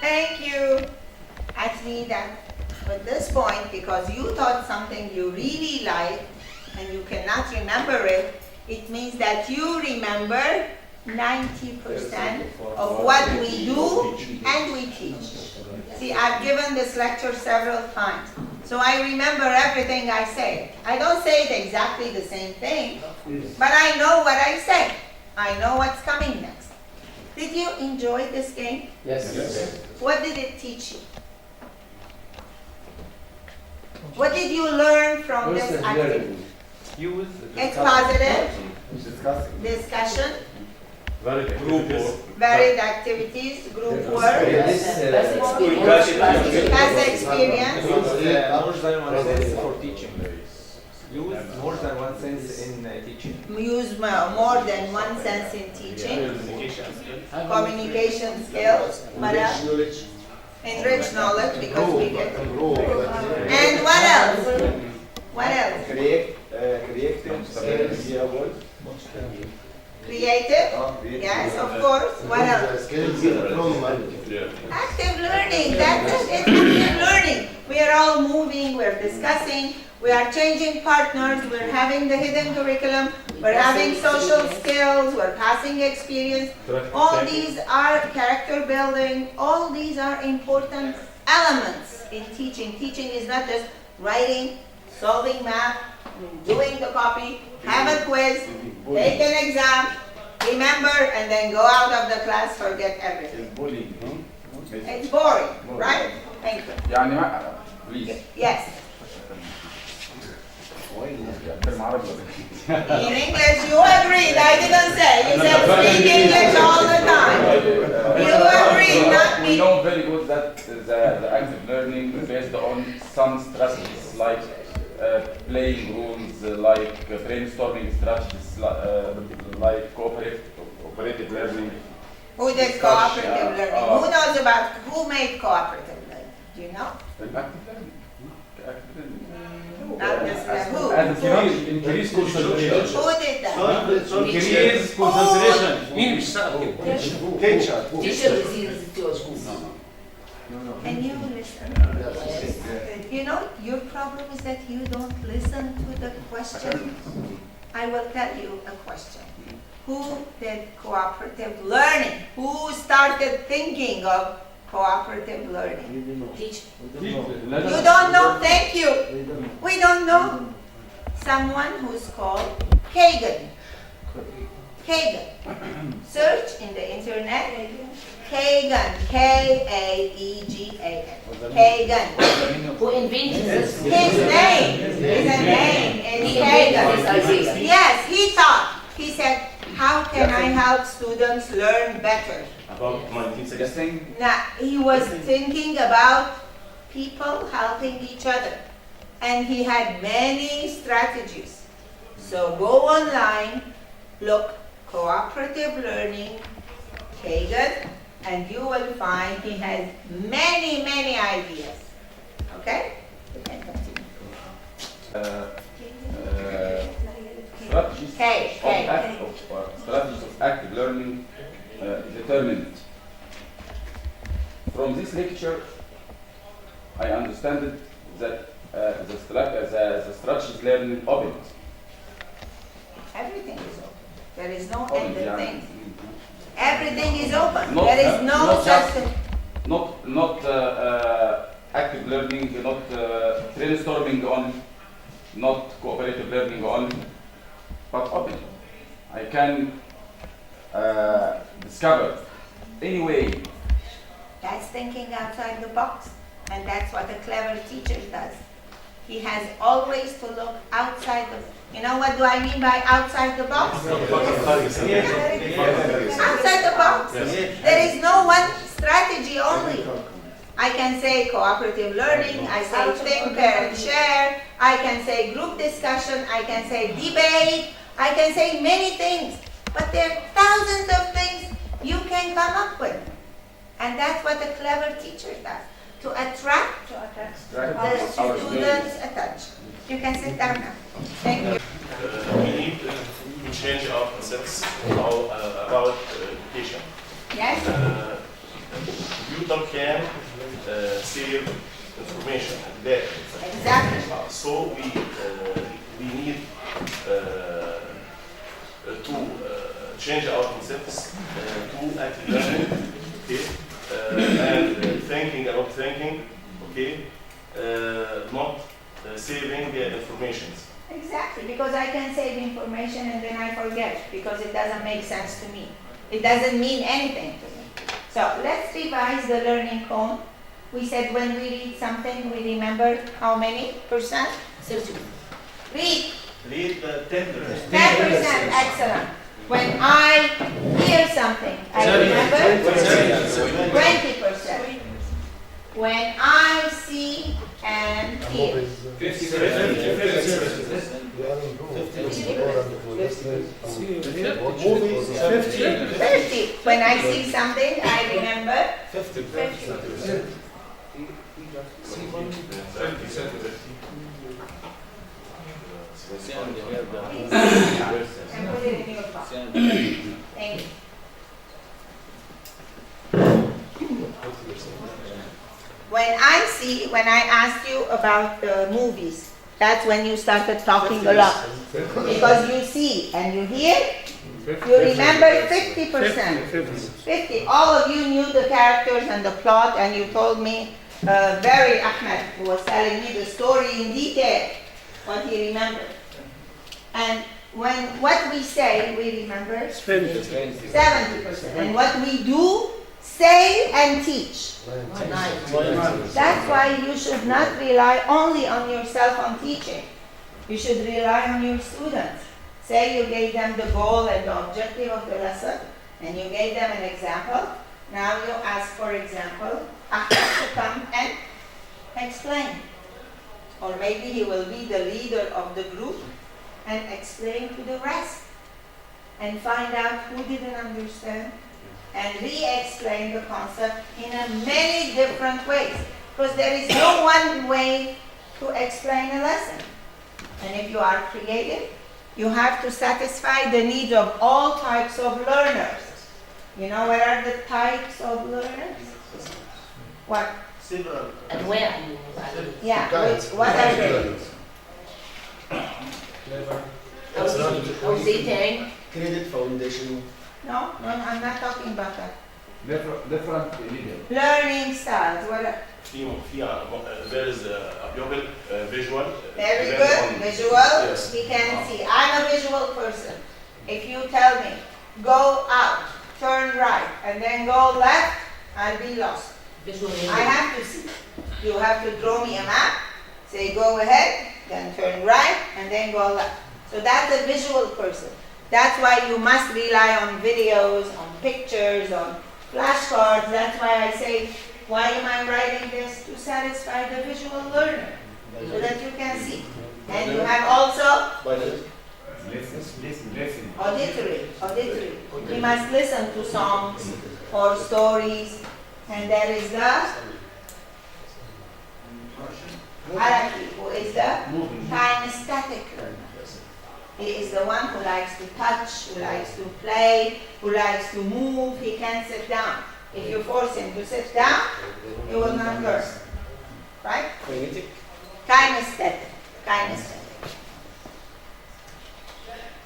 Thank you. Actually, that at this point, because you taught something you really like and you cannot remember it, it means that you remember 90% of what we do and we teach. See, I've given this lecture several times, so I remember everything I say. I don't say it exactly the same thing, but I know what I say. I know what's coming next. Did you enjoy this game? Yes. What did it teach you? What did you learn from this activity? Expositive, discussion, varied activities, group work, past experience. More than one sense for teaching. Use more than one sense in teaching. Use more than one sense in teaching. Communication skills. What else? Enrich knowledge because we get. And what else? What else? Creative? Yes, of course. What else? Active learning. That's it. It's active learning. We are all moving. We're discussing. We are changing partners. We're having the hidden curriculum. We're having social skills. We're passing experience. All these are character building. All these are important elements in teaching. Teaching is not just writing, solving math, doing the copy, have a quiz, take an exam, remember, and then go out of the class, forget everything. It's boring, right? Thank you. Yes. In English, you agreed. I didn't say. You said speak English all the time. You agreed, not me. We know very good that the active learning is based on some strategies like playing rules, like brainstorming strategies, like cooperative learning. Who did cooperative learning? Who knows about, who made cooperative learning? Do you know? Not necessarily. Who? Increase concentration. Who did that? Increase concentration. Can you listen? You know, your problem is that you don't listen to the question. I will tell you a question. Who did cooperative learning? Who started thinking of cooperative learning? Teach. You don't know? Thank you. We don't know. Someone who's called Kagan. Kagan. Search in the internet. Kagan. K-A-E-G-A-N. Kagan. Who invented this? His name is a name. It's Kagan. Yes, he thought. He said, how can I help students learn better? About 1916? Now, he was thinking about people helping each other. And he had many strategies. So go online, look, cooperative learning, Kagan, and you will find he has many, many ideas. Okay? You can continue. Strategies of active learning determined. From this lecture, I understand that the strategies learning opened. Everything is open. There is no ended thing. Everything is open. There is no such. Not active learning, not brainstorming only, not cooperative learning only, but open. I can discover any way. That's thinking outside the box, and that's what a clever teacher does. He has always to look outside the. You know what do I mean by outside the box? Outside the box. There is no one strategy only. I can say cooperative learning, I say think, pair, and share, I can say group discussion, I can say debate, I can say many things, but there are thousands of things you can come up with. And that's what a clever teacher does, to attract the students' attention. You can sit down now. Thank you. We need to change our concepts about education. Yes? Computer can save information and data. Exactly. So we need to change our concepts to active learning, okay, and thinking about thinking, okay, not saving the informations. Exactly, because I can save information and then I forget because it doesn't make sense to me. It doesn't mean anything to me. So let's revise the learning cone. We said when we read something, we remember how many percent? 30. Read. Read 10%. 10%, excellent. When I hear something, I remember 20%. When I see and hear. 50. When I see something, I remember 50%. And put it in your pocket. Thank you. When I asked you about the movies, that's when you started talking a lot. Because you see and you hear, you remember 50%. 50. All of you knew the characters and the plot, and you told me, very Ahmed, who was telling me the story in detail, what he remembered. And when what we say, we remember 70%. And what we do, say and teach. That's why you should not rely only on yourself on teaching. You should rely on your students. Say you gave them the goal and the objective of the lesson, and you gave them an example. Now you ask, for example, Ahmed to come and explain. Or maybe he will be the leader of the group and explain to the rest. And find out who didn't understand and re-explain the concept in many different ways. Because there is no one way to explain a lesson. And if you are creative, you have to satisfy the needs of all types of learners. You know what are the types of learners? What? Several. And where? Yeah, what are they? How they think? Credit foundation. No, I'm not talking about that. Different medium. Learning styles. What are, There is a pupil visual. very depends good. on- Visual. Yes. He can see. I'm a visual person. If you tell me, go out, turn right, and then go left, I'll be lost. I have to see. You have to draw me a map, say go ahead, then turn right, and then go left. So that's a visual person. That's why you must rely on videos, on pictures, on flashcards. That's why I say, why am I writing this? To satisfy the visual learner, so that you can see. And you have also auditory. We must listen to songs or stories. And there is the Haraki, who is the kinesthetic learner. He is the one who likes to touch, who likes to play, who likes to move. He can't sit down. If you force him to sit down, he will not learn. Right? Kinesthetic.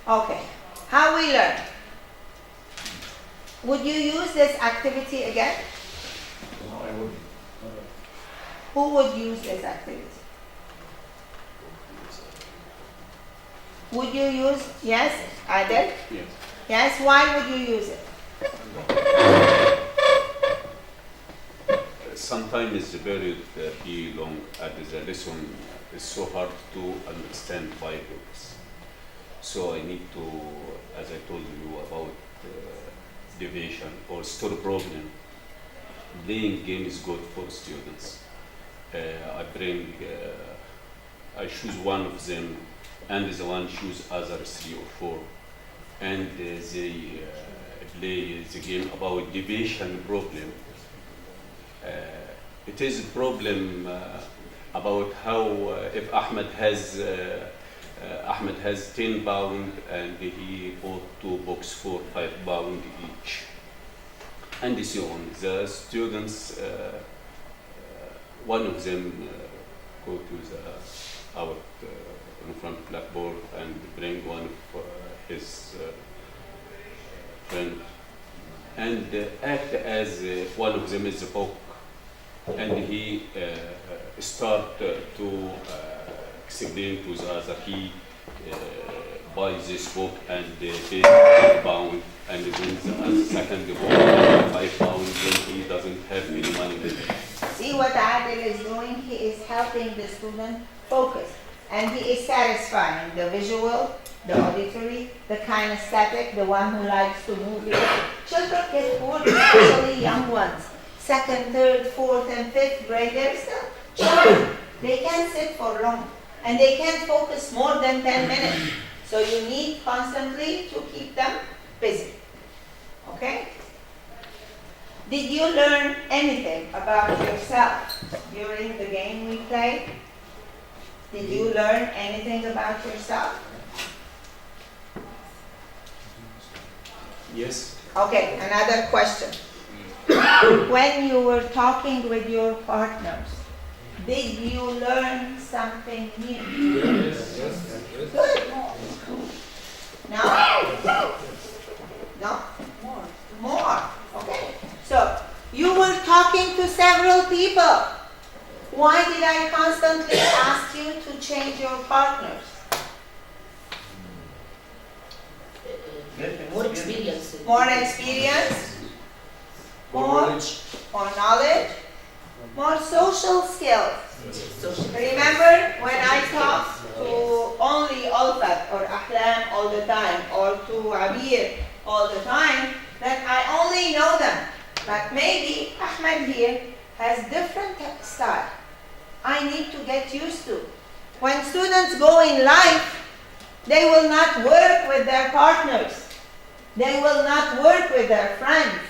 Okay. How we learn? Would you use this activity again? No, I wouldn't. Who would use this activity? Would you use, yes, Adel? Yes. Yes, why would you use it? Sometimes the period be long and the lesson is so hard to understand by groups. So I need to, as I told you about deviation or store problem, playing game is good for students. I choose one of them and the one choose other 3 or 4, and they play the game about division problem. It is a problem about how if Ahmed has 10 pound and he bought 2 books for 5 pound each, and so on. The students, one of them go to our in front blackboard and bring one of his friend and act as one of them is a book, and he start to explain to the other he buys this book and pays 5 pound, and then the second book 5 pound, then he doesn't have any money left. See what Adil is doing? He is helping the student focus, and he is satisfying the visual, the auditory, the kinesthetic, the one who likes to move. Because children get bored, especially young ones. 2nd, 3rd, 4th, and 5th grade, they're still children. They can't sit for long, and they can't focus more than 10 minutes. So you need constantly to keep them busy. Okay? Did you learn anything about yourself during the game we played? Did you learn anything about yourself? Yes. Okay, another question. When you were talking with your partners, did you learn something new? Yes. Good. No? No? More. Okay. So, you were talking to several people. Why did I constantly ask you to change your partners? More experience. More experience? More knowledge? More social skills. Remember when I talked to only Alfat or Ahlam all the time, or to Abir all the time, that I only know them. But maybe Ahmed here has different style. I need to get used to. When students go in life, they will not work with their partners. They will not work with their friends.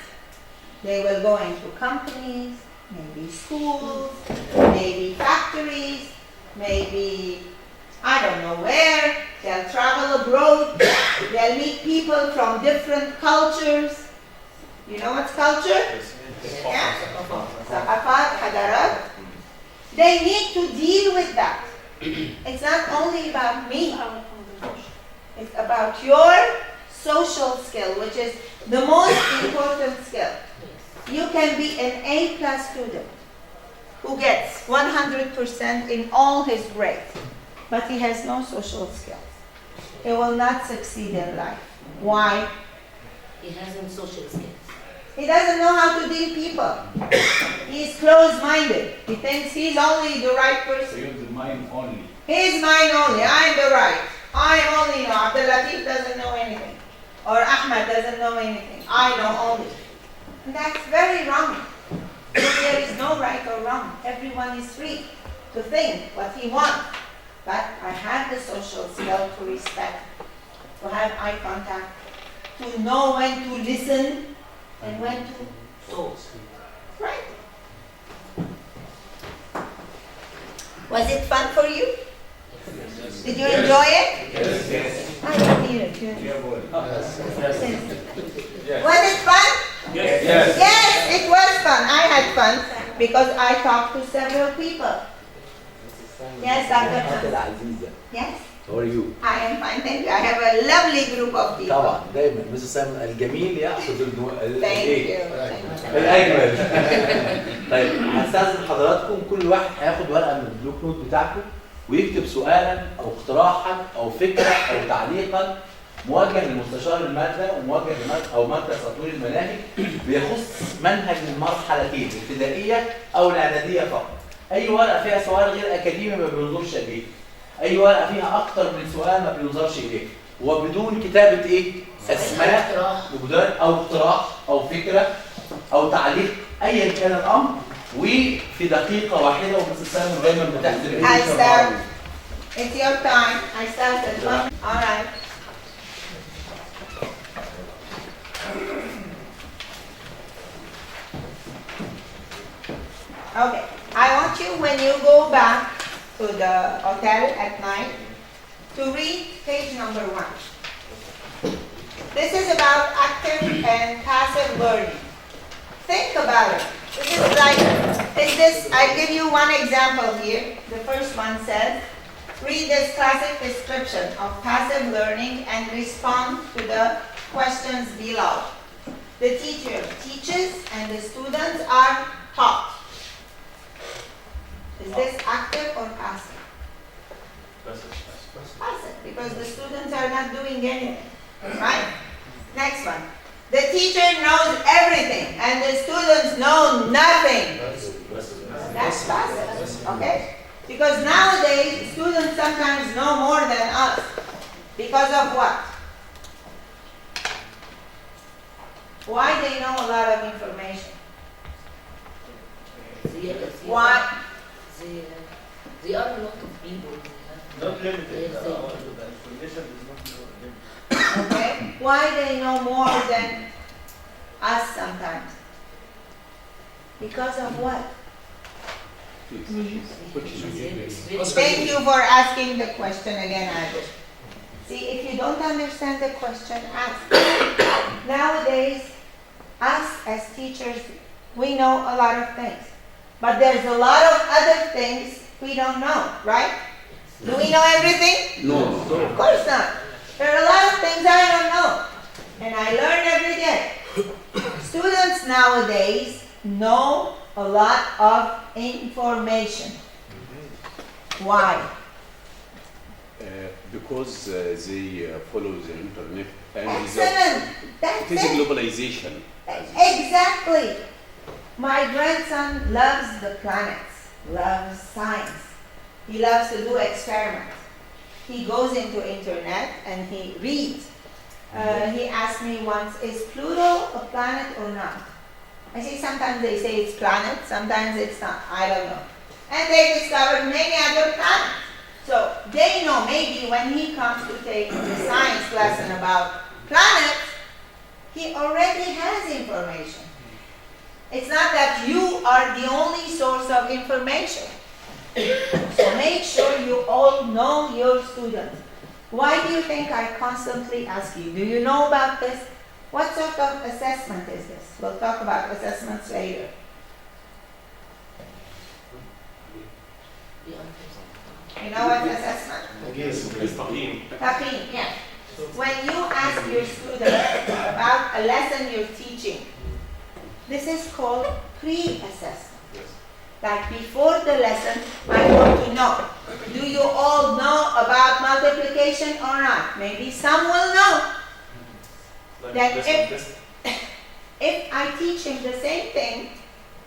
They will go into companies, maybe schools, maybe factories, maybe I don't know where. They'll travel abroad. They'll meet people from different cultures. You know what's culture? Yeah? Thaqafat, hadarat. They need to deal with that. It's not only about me. It's about your social skill, which is the most important skill. You can be an A+ student who gets 100% in all his grades, but he has no social skills. He will not succeed in life. Why? He hasn't social skills. He doesn't know how to deal people. He's closed-minded. He thinks he's only the right person. So use the mind only. He's mine only. I'm the right. I only know. Abdul Latif doesn't know anything. Or Ahmed doesn't know anything. I know only. And that's very wrong. There is no right or wrong. Everyone is free to think what he wants. But I have the social skill to respect, to have eye contact, to know when to listen and when to talk. Right? Was it fun for you? Did you enjoy it? Yes. I can hear it. Yes. Was it fun? Yes. Yes, it was fun. I had fun because I talked to several people. Yes, Dr. Khan. Yes. How are you? I am fine, thank you. I have a lovely group of people. طبعا دايما مستر سامي الجميل يقصد Thank you. الاجمل. طيب هستاذن حضراتكم كل واحد هياخد ورقه من البلوك نوت بتاعته ويكتب سؤالا او اقتراحا او فكره او تعليقا موجه لمستشار الماده وموجه او مركز تطوير المناهج بيخص منهج المرحلتين الابتدائيه او الاعداديه فقط. اي ورقه فيها سؤال غير اكاديمي ما بينظرش اليه. اي ورقه فيها اكتر من سؤال ما بينظرش اليه. وبدون كتابه ايه؟ اسماء وبدون او اقتراح او فكره او تعليق ايا كان الامر وفي دقيقه واحده ومستر سامي دايما بتحسب It's your time. I started. All right. Okay. I want you, when you go back to the hotel at night, to read page number 1. This is about active and passive learning. Think about it. This is like, I'll give you one example here. The first one says, read this classic description of passive learning and respond to the questions below. The teacher teaches and the students are taught. Is this active or passive? Passive, because the students are not doing anything, right? Next one. The teacher knows everything and the students know nothing. That's passive, okay? Because nowadays, students sometimes know more than us. Because of what? Why they know a lot of information? Why? They are a lot of people. Not limited. Okay? Why they know more than us sometimes? Because of what? Thank you for asking the question again, Adil. See, if you don't understand the question, ask. Nowadays, us as teachers, we know a lot of things. But there's a lot of other things we don't know, right? Do we know everything? No. Of course not. There are a lot of things I don't know. And I learn every day. Students nowadays know a lot of information. Why? Because they follow the internet and Excellent. That's it is it. globalization. Exactly. My grandson loves the planets, loves science. He loves to do experiments. He goes into internet and he reads. He asked me once, is Pluto a planet or not? I say sometimes they say it's planet, sometimes it's not. I don't know. And they discovered many other planets. So they know maybe when he comes to take the science lesson about planets, he already has information. It's not that you are the only source of information. So make sure you all know your students. Why do you think I constantly ask you, do you know about this? What sort of assessment is this? We'll talk about assessments later. You know what assessment? Taqeen, yeah. When you ask your students about a lesson you're teaching, this is called pre-assessment. Like before the lesson, I want to know, do you all know about multiplication or not? Maybe some will know. That if I teach him the same thing,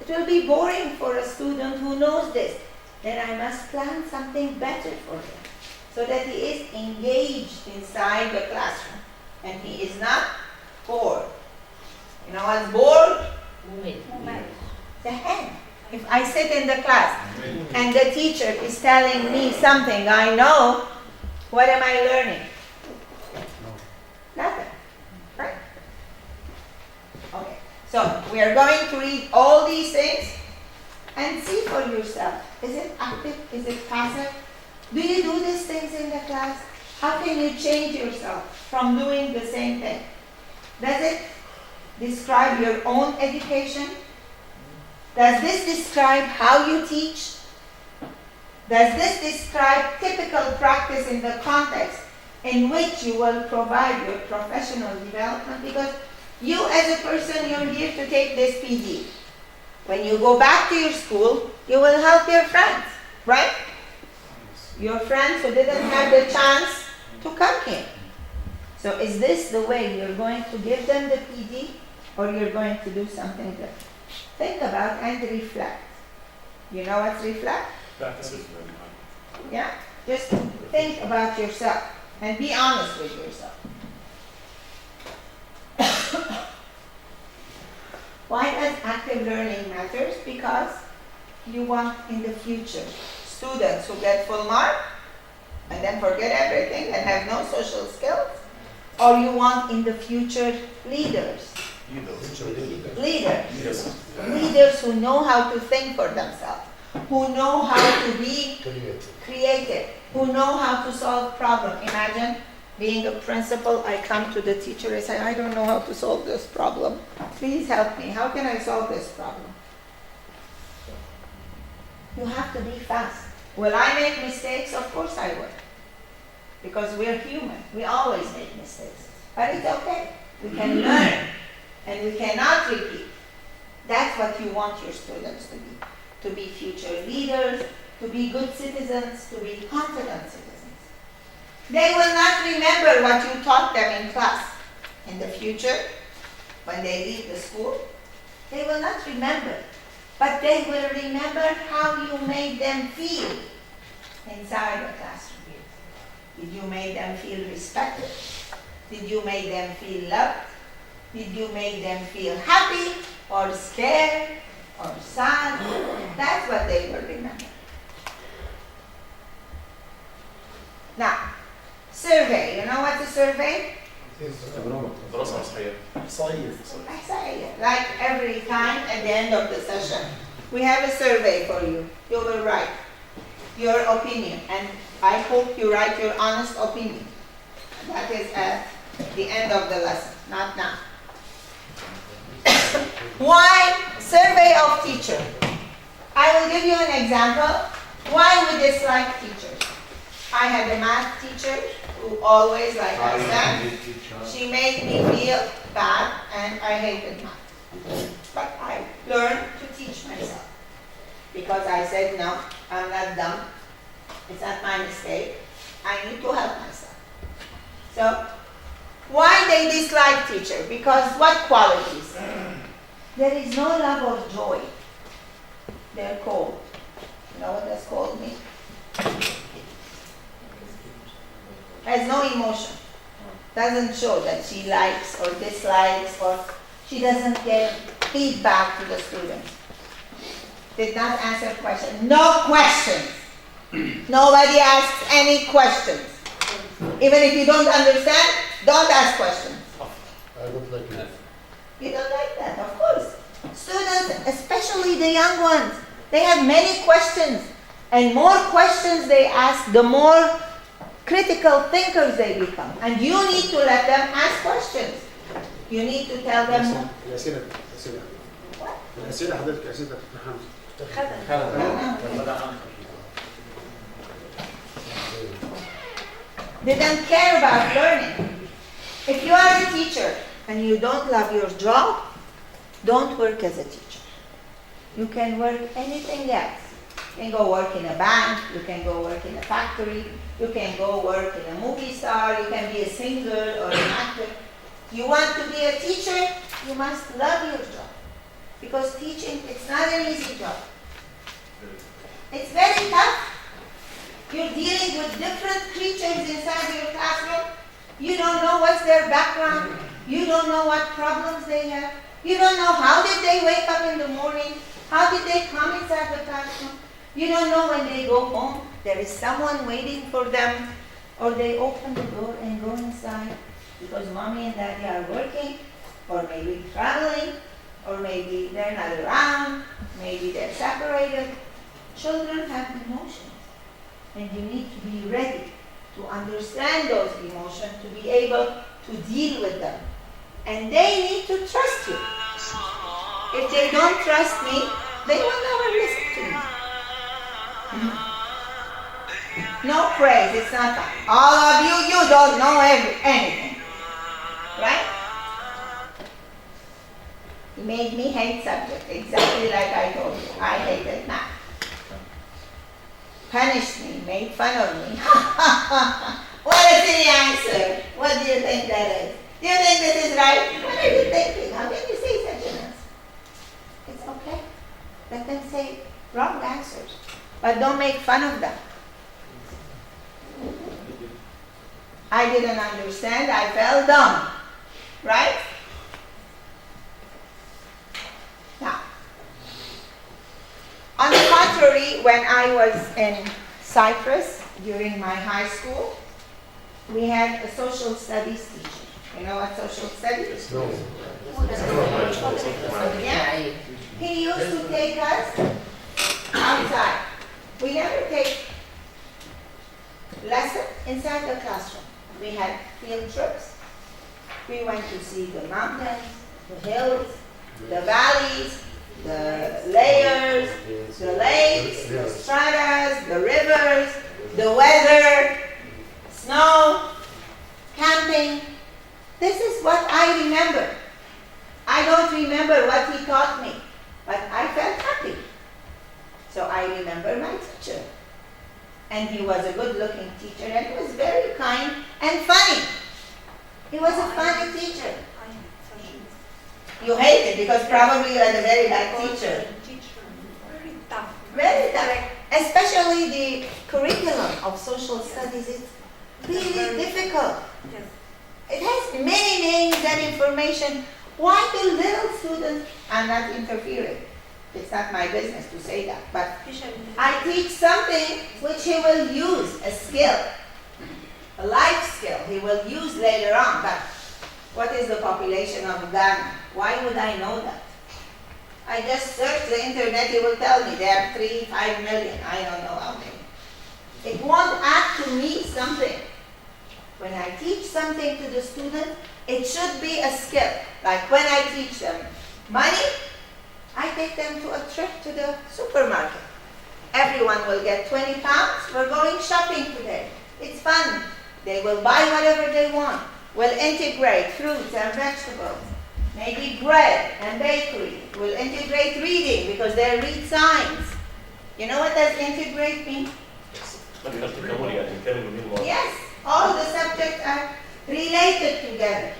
it will be boring for a student who knows this. Then I must plan something better for him so that he is engaged inside the classroom and he is not bored. You know what's bored? The hand. If I sit in the class and the teacher is telling me something I know, what am I learning? Nothing. Right? Okay. So we are going to read all these things and see for yourself. Is it active? Is it passive? Do you do these things in the class? How can you change yourself from doing the same thing? Does it describe your own education? Does this describe how you teach? Does this describe typical practice in the context in which you will provide your professional development? Because you as a person, you're here to take this PD. When you go back to your school, you will help your friends, right? Your friends who didn't have the chance to come here. So is this the way you're going to give them the PD or you're going to do something different? Think about and reflect. You know what's reflect? Yeah? Just think about yourself and be honest with yourself. Why does active learning matters? Because you want in the future students who get full mark and then forget everything and have no social skills? Or you want in the future leaders? Leaders. Leaders who know how to think for themselves, who know how to be creative, who know how to solve problems. Imagine being a principal, I come to the teacher, I say, I don't know how to solve this problem. Please help me. How can I solve this problem? You have to be fast. Will I make mistakes? Of course I will. Because we're human. We always make mistakes. But it's okay. We can learn. And we cannot repeat. That's what you want your students to be. To be future leaders, to be good citizens, to be confident citizens. They will not remember what you taught them in class. In the future, when they leave the school, they will not remember. But they will remember how you made them feel inside the classroom. Did you make them feel respected? Did you make them feel loved? Did you make them feel happy or scared or sad? That's what they will remember. Now, survey. You know what's a survey? Like every time at the end of the session, we have a survey for you. You will write your opinion, and I hope you write your honest opinion. That is at the end of the lesson, not now. Why survey of teacher? I will give you an example. Why we dislike teachers. I had a math teacher who always, like I said, she made me feel bad and I hated math. But I learned to teach myself. Because I said, no, I'm not dumb. It's not my mistake. I need to help myself. So, why they dislike teacher? Because what qualities? There is no love or joy. They're cold. You know what that's cold means? Has no emotion. Doesn't show that she likes or dislikes, or she doesn't get feedback to the students. Did not answer questions. No questions. Nobody asks any questions. Even if you don't understand, don't ask questions. I don't like that. You don't like that, of course. Students, especially the young ones, they have many questions. And more questions they ask, the more critical thinkers they become. And you need to let them ask questions. You need to tell them. الأسئلة حضرتك أسئلة They don't care about learning. If you are a teacher and you don't love your job, don't work as a teacher. You can work anything else. You can go work in a bank, you can go work in a factory, you can go work in a movie star, you can be a singer or an actor. You want to be a teacher, you must love your job. Because teaching, it's not an easy job. It's very tough. You're dealing with different creatures inside your classroom. You don't know what's their background. You don't know what problems they have. You don't know how did they wake up in the morning. How did they come inside the classroom. You don't know when they go home, there is someone waiting for them, or they open the door and go inside because mommy and daddy are working, or maybe traveling, or maybe they're not around, maybe they're separated. Children have emotions, and you need to be ready to understand those emotions, to be able to deal with them. And they need to trust you. If they don't trust me, they will never listen to me. No praise, it's not that. All of you, you don't know anything. Right? He made me hate subject, exactly like I told you. I hated math. Punished me, made fun of me. What a silly answer. What do you think that is? Do you think this is right? What are you thinking? How can you say such an answer? It's okay. Let them say wrong answers. But don't make fun of them. I didn't understand. I felt dumb. Right? Now, on the contrary, when I was in Cyprus, during my high school, we had a social studies teacher. You know what social studies? No. Yeah. He used to take us outside. We never take lesson inside the classroom. We had field trips. We went to see the mountains, the hills, the valleys, the layers, the lakes, the stratas, the rivers, the weather, snow, camping. This is what I remember. I don't remember what he taught me, but I felt happy. So I remember my teacher. And he was a good-looking teacher, and he was very kind and funny. He was a funny teacher. You hate it because probably you had a very bad teacher. Very tough. Very tough. Especially the curriculum of social studies is really difficult. Yes. It has many names and information. Why do little students, I'm not interfering. It's not my business to say that, but I teach something which he will use, a skill, a life skill he will use later on. But what is the population of Ghana? Why would I know that? I just search the internet, he will tell me there are 5 million. I don't know how many. It won't add to me something. When I teach something to the student, it should be a skill. Like when I teach them money, I take them to a trip to the supermarket. Everyone will get 20 pounds. We're going shopping today. It's fun. They will buy whatever they want. We'll integrate fruits and vegetables. Maybe bread and bakery. We'll integrate reading because they read signs. You know what does integrate mean? Yes, all the subjects are related together.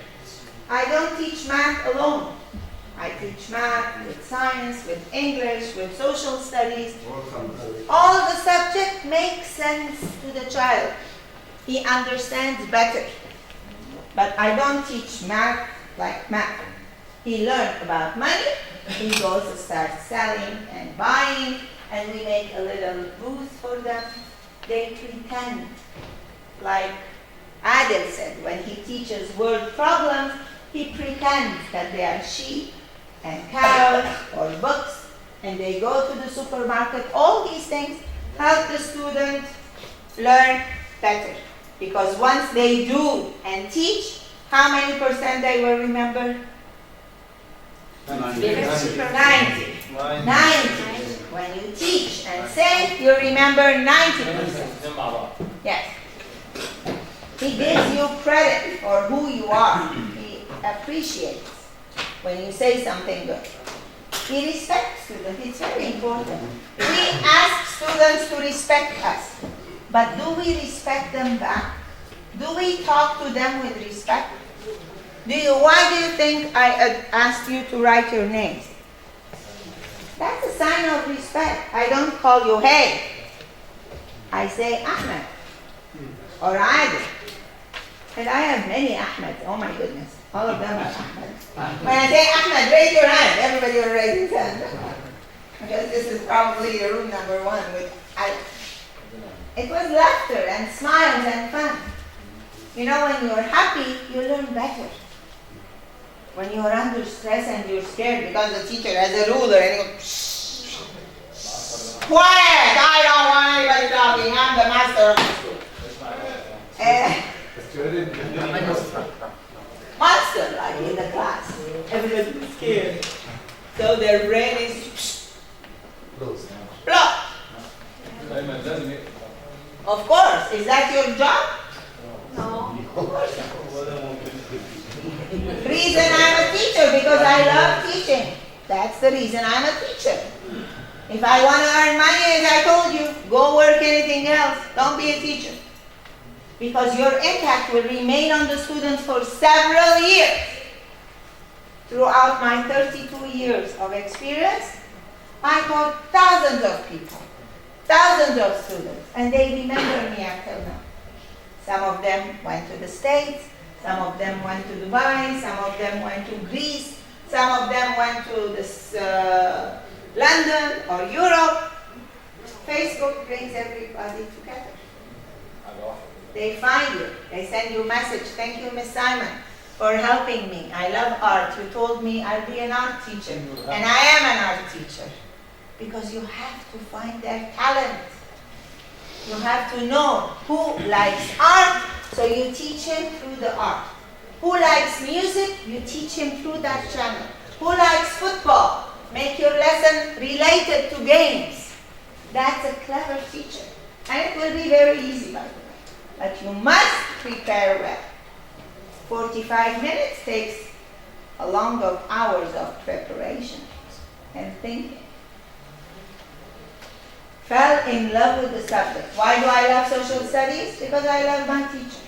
I don't teach math alone. I teach math with science, with English, with social studies. All the subject makes sense to the child. He understands better. But I don't teach math like math. He learns about money, he goes to start selling and buying, and we make a little booth for them. They pretend, like Adel said, when he teaches word problems, he pretends that they are sheep and cows or books, and they go to the supermarket. All these things help the student learn better, because once they do and teach, how many percent they will remember? 90. 90. When you teach and say, you remember 90%. Yes. He gives you credit for who you are. He appreciates when you say something good. He respects students. It's very important. We ask students to respect us, but do we respect them back? Do we talk to them with respect? Why do you think I asked you to write your names? That's a sign of respect. I don't call you hey. I say Ahmed or Adil. And I have many Ahmeds. Oh my goodness. All of them are Ahmed. When I say Ahmed, raise your hand. Everybody will raise his hand. Because this is probably the room number 1 with Alif. It was laughter and smiles and fun. You know, when you're happy, you learn better. When you're under stress and you're scared because the teacher has a ruler and you go, shh, quiet, I don't want anybody talking, I'm the master of the school. Monster, like in the class. Everybody's scared. So their brain is blocked. Of course. Is that your job? No. Of course not. Reason I'm a teacher, because I love teaching. That's the reason I'm a teacher. If I want to earn money, as I told you, go work anything else. Don't be a teacher. Because your impact will remain on the students for several years. Throughout my 32 years of experience, I taught thousands of people, thousands of students, and they remember me until now. Some of them went to the States, some of them went to Dubai, some of them went to Greece, some of them went to this, London or Europe. Facebook brings everybody together. They find you. They send you a message. Thank you, Miss Simon, for helping me. I love art. You told me I'll be an art teacher. And I am an art teacher. Because you have to find their talent. You have to know who likes art, so you teach him through the art. Who likes music, you teach him through that channel. Who likes football, make your lesson related to games. That's a clever teacher. And it will be very easy, by the way. But you must prepare well. 45 minutes takes a long of hours of preparation and thinking. Fell in love with the subject. Why do I love social studies? Because I love my teacher.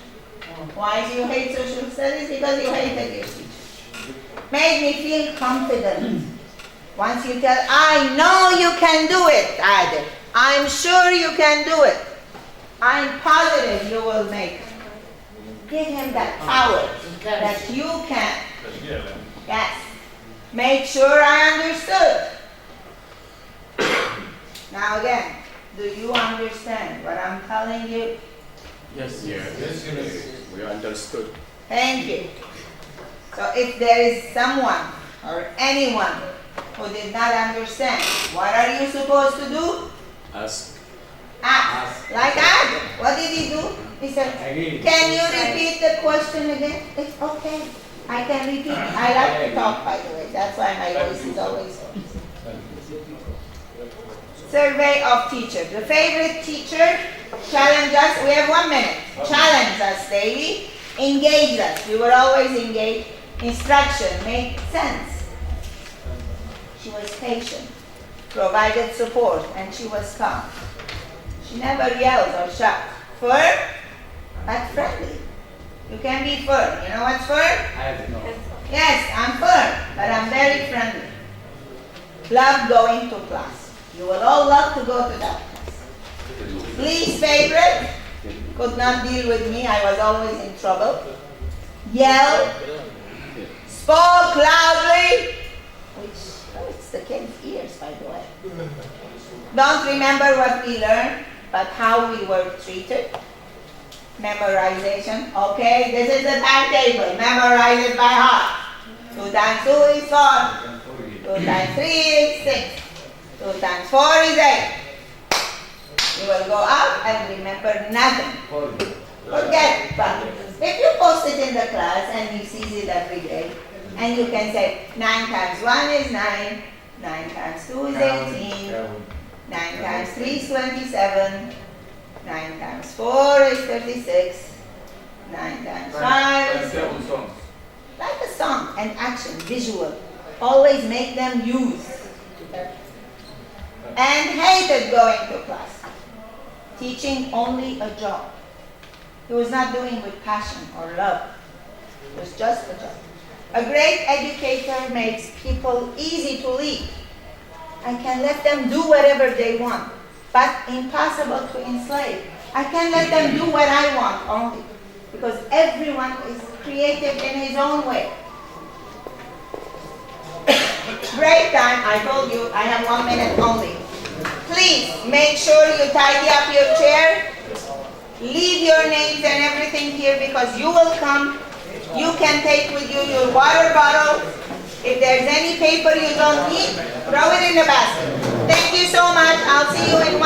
Why do you hate social studies? Because you hated your teacher. Made me feel confident. Once you tell, I know you can do it, Adil. I'm sure you can do it. I'm positive you will make it. Give him that power that you can. Yes. Make sure I understood. Now again, do you understand what I'm telling you? Yes, we understood. Thank you. So if there is someone or anyone who did not understand, what are you supposed to do? Ask. Ask. Like Adam. What did he do? He said, can you repeat the question again? It's okay. I can repeat. I like to talk, by the way. That's why my voice is always hoarse. Survey of teachers. The favorite teacher challenge us. We have 1 minute. Challenge us daily. Engage us. We were always engaged. Instruction made sense. She was patient. Provided support. And she was calm. She never yells or shouts. Firm, but friendly. You can be firm. You know what's firm? Yes, I'm firm, but I'm very friendly. Love going to class. You will all love to go to that class. Least favorite, could not deal with me. I was always in trouble. Yelled, spoke loudly, which, it's the kids' ears, by the way. Don't remember what we learned, but how we were treated. Memorization. Okay, this is the timetable. Memorize it by heart. 2 times 2 is 4. 2 times 3 is 6. 2 times 4 is 8. You will go out and remember nothing. Forget it. But if you post it in the class and he sees it every day, and you can say 9 times 1 is 9, 9 times 2 is 18, 9 times 3 is 27, 9 times 4 is 36, 9 times 5 is 7. Like a song, and action, visual. Always make them use. And hated going to class. Teaching only a job. He was not doing with passion or love. It was just a job. A great educator makes people easy to lead and can let them do whatever they want, but impossible to enslave. I can let them do what I want only, because everyone is creative in his own way. Break time, I told you, I have 1 minute only. Please make sure you tidy up your chair. Leave your names and everything here, because you will come. You can take with you your water bottle. If there's any paper you don't need, throw it in the basket. Thank you so much. I'll see you in